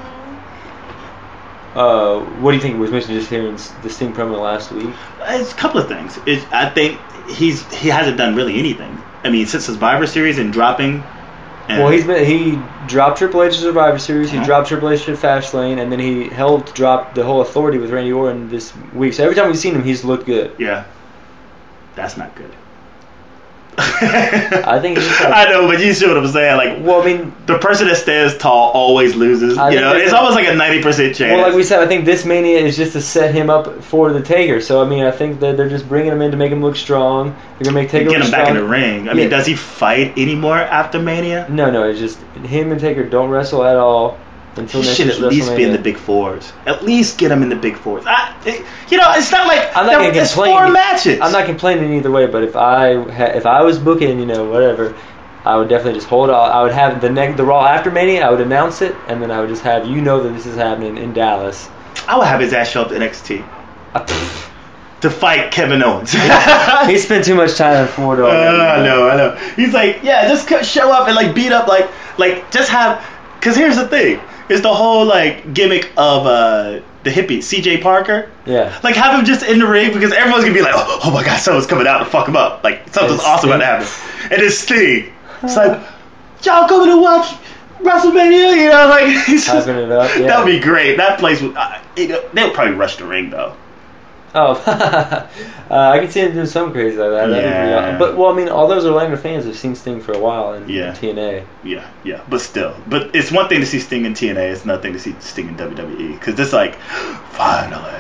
What do you think was missing just here in the Sting promo last week? It's a couple of things. I think he hasn't done really anything. I mean, since Survivor Series and dropping. Well, he dropped Triple H at Survivor Series. He dropped Triple H at Fastlane, and then he helped drop the whole Authority with Randy Orton this week. So every time we've seen him, he's looked good. Yeah, that's not good. I think it's just like, I know, but you see what I'm saying. Like, well, I mean, the person that stands tall always loses. It's almost like a 90% chance. Well, like we said, I think this Mania is just to set him up for the Taker. So I mean, I think that they're just bringing him in to make him look strong. They're gonna make Taker get him strong. back in the ring. I mean, does he fight anymore after Mania? No. It's just him and Taker don't wrestle at all. Until he should at least be in the Big Fours. At least get him in the Big Fours. It's not like it's 4 matches. I'm not complaining either way, but if I was booking, whatever, I would definitely just hold on. I would have the Raw after Mania. I would announce it, and then I would just have that this is happening in Dallas. I would have his ass show up to NXT to fight Kevin Owens. He spent too much time in Florida already. I know. He's like, yeah, just show up and like beat up like just have. Because here's the thing. It's the whole like gimmick of the hippie, CJ Parker. Yeah. Like have him just in the ring because everyone's gonna be like, oh my god, someone's coming out to fuck him up. Like something's awesome about to happen. And it's Sting. It's like, y'all coming to watch WrestleMania, you know, like hyping it up. Yeah. That would be great. That place would. They would probably rush the ring though. Oh, I can see him doing something crazy like that. Yeah. But well, I mean, all those Orlando fans have seen Sting for a while in TNA. Yeah. But still, it's one thing to see Sting in TNA. It's another thing to see Sting in WWE because this like finally.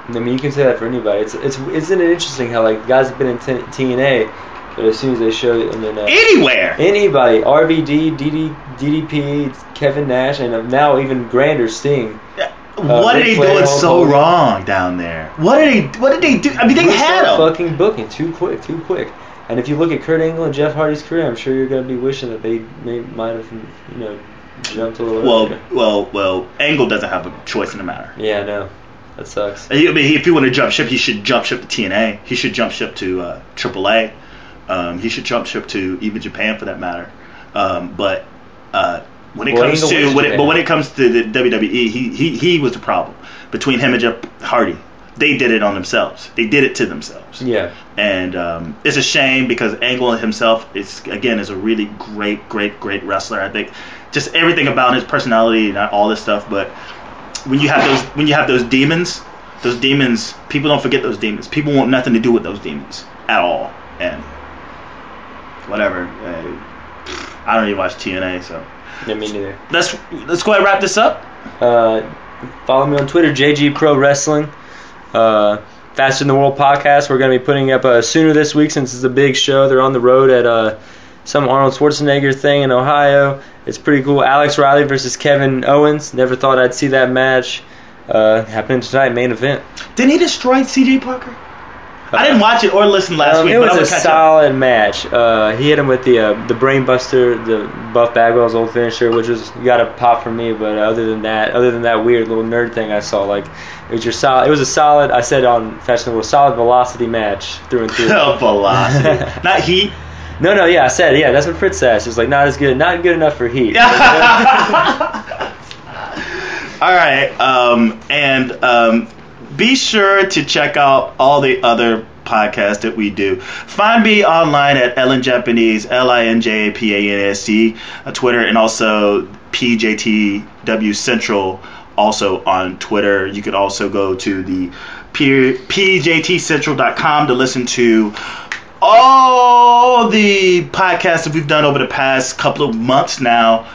I mean, you can say that for anybody. Isn't it interesting how like guys have been in TNA, but as soon as they show it in their anywhere, anybody, RVD, DDP, Kevin Nash, and now even grander Sting. Yeah. What are they doing so wrong down there? What did they do? I mean, they had them. Fucking booking too quick. And if you look at Kurt Angle and Jeff Hardy's career, I'm sure you're gonna be wishing that they might have, jumped a little earlier. Well, Angle doesn't have a choice in the matter. Yeah, I know. That sucks. I mean, if you want to jump ship, he should jump ship to TNA. He should jump ship to AAA. He should jump ship to even Japan for that matter. But when it comes to the WWE, he was the problem between him and Jeff Hardy. They did it on themselves. They did it to themselves. Yeah. And it's a shame because Angle himself is a really great wrestler. I think just everything about his personality and all this stuff. But when you have those demons, people don't forget those demons. People want nothing to do with those demons at all. And whatever. I don't even watch TNA, so. Yeah, me neither. Let's go ahead and wrap this up. Follow me on Twitter, JG Pro Wrestling. Faster in the World podcast. We're going to be putting up sooner this week since it's a big show. They're on the road at some Arnold Schwarzenegger thing in Ohio. It's pretty cool. Alex Riley versus Kevin Owens. Never thought I'd see that match. Happening tonight, main event. Didn't he destroy C.J. Parker? I didn't watch it or listen last week. It was a solid match. He hit him with the Brain Buster, the Buff Bagwell's old finisher, which was you got a pop from me. But other than that weird little nerd thing I saw, like it was a solid. I said on Fashionable, a solid velocity match through and through. Velocity, not heat. No, yeah, I said that's what Fritz says. It was like not good enough for heat. All right, and be sure to check out all the other podcasts that we do. Find me online at Ellen Japanese, LINJAPANSE, Twitter, and also PJTW Central, also on Twitter. You could also go to the PJTCentral.com to listen to all the podcasts that we've done over the past couple of months now.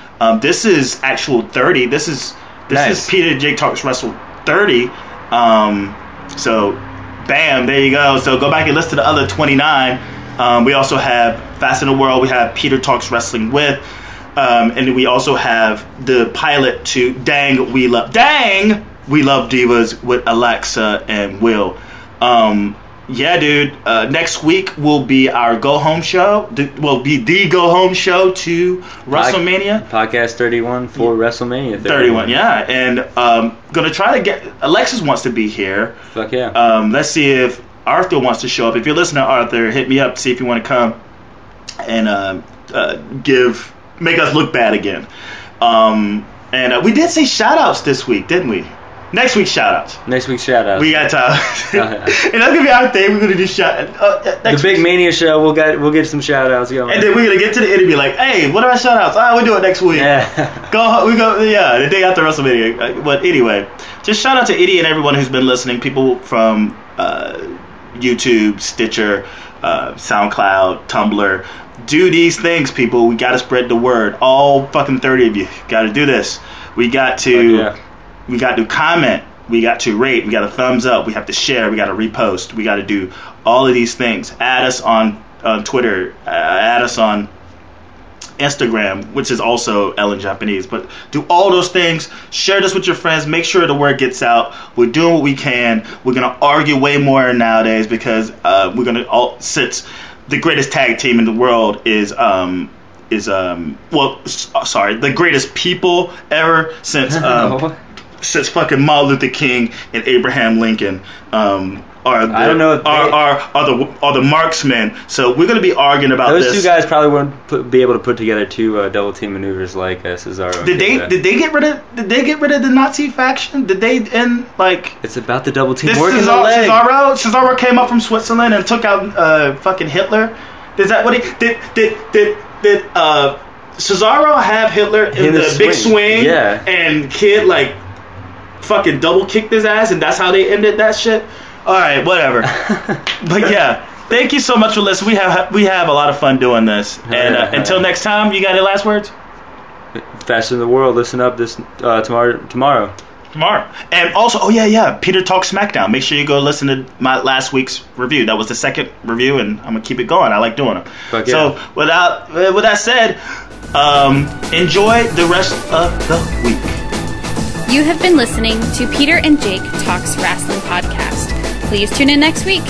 This is actual 30. This is Peter Jake Talks Wrestle 30. So bam, there you go. So go back and listen to the other 29. We also have Fast in the World. We have Peter Talks Wrestling with, and we also have the pilot to Dang We Love Divas with Alexa and Will. Yeah, dude. Next week will be our go home show. Will be the go home show to WrestleMania. Podcast 31 for WrestleMania. 31, yeah. And gonna try to get Alexis wants to be here. Fuck yeah. Let's see if Arthur wants to show up. If you're listening, Arthur, hit me up. See if you want to come and make us look bad again. And we did say shout outs this week, didn't we? Next week's shout-outs. We got time. And that's going to be our thing. We're going to do the big Mania show, we'll get some shout-outs going. And then we're going to get to the end and be like, hey, what are our shout-outs? We'll do it next week. Yeah. The day after WrestleMania. But anyway, just shout out to Eddie and everyone who's been listening. People from YouTube, Stitcher, SoundCloud, Tumblr. Do these things, people. We got to spread the word. All fucking 30 of you got to do this. We got to... We got to comment, we got to rate, we got to thumbs up, we have to share, we got to repost, we got to do all of these things. Add us on Twitter, add us on Instagram, which is also Ellen Japanese. But do all those things, share this with your friends, make sure the word gets out. We're doing what we can. We're going to argue way more nowadays because we're going to, since the greatest tag team in the world is the greatest people ever since fucking Martin Luther King and Abraham Lincoln are the marksmen. So we're going to be arguing about those two guys probably wouldn't be able to put together two double team maneuvers like Cesaro. Did they get rid of the Nazi faction? Did they end like? It's about the double team working the leg. Cesaro came up from Switzerland and took out fucking Hitler. Is that what he did? Cesaro have Hitler in the big swing, yeah, and Kidd like fucking double kicked his ass, and that's how they ended that shit. All right, whatever. But yeah, thank you so much for listening. We have a lot of fun doing this, and until next time, you got any last words? Faster than the world. Listen up this tomorrow. And also, Peter Talks SmackDown. Make sure you go listen to my last week's review. That was the second review, and I'm gonna keep it going. I like doing them. Yeah. So with that said, enjoy the rest of the week. You have been listening to Peter and Jake Talks Wrasslin podcast. Please tune in next week.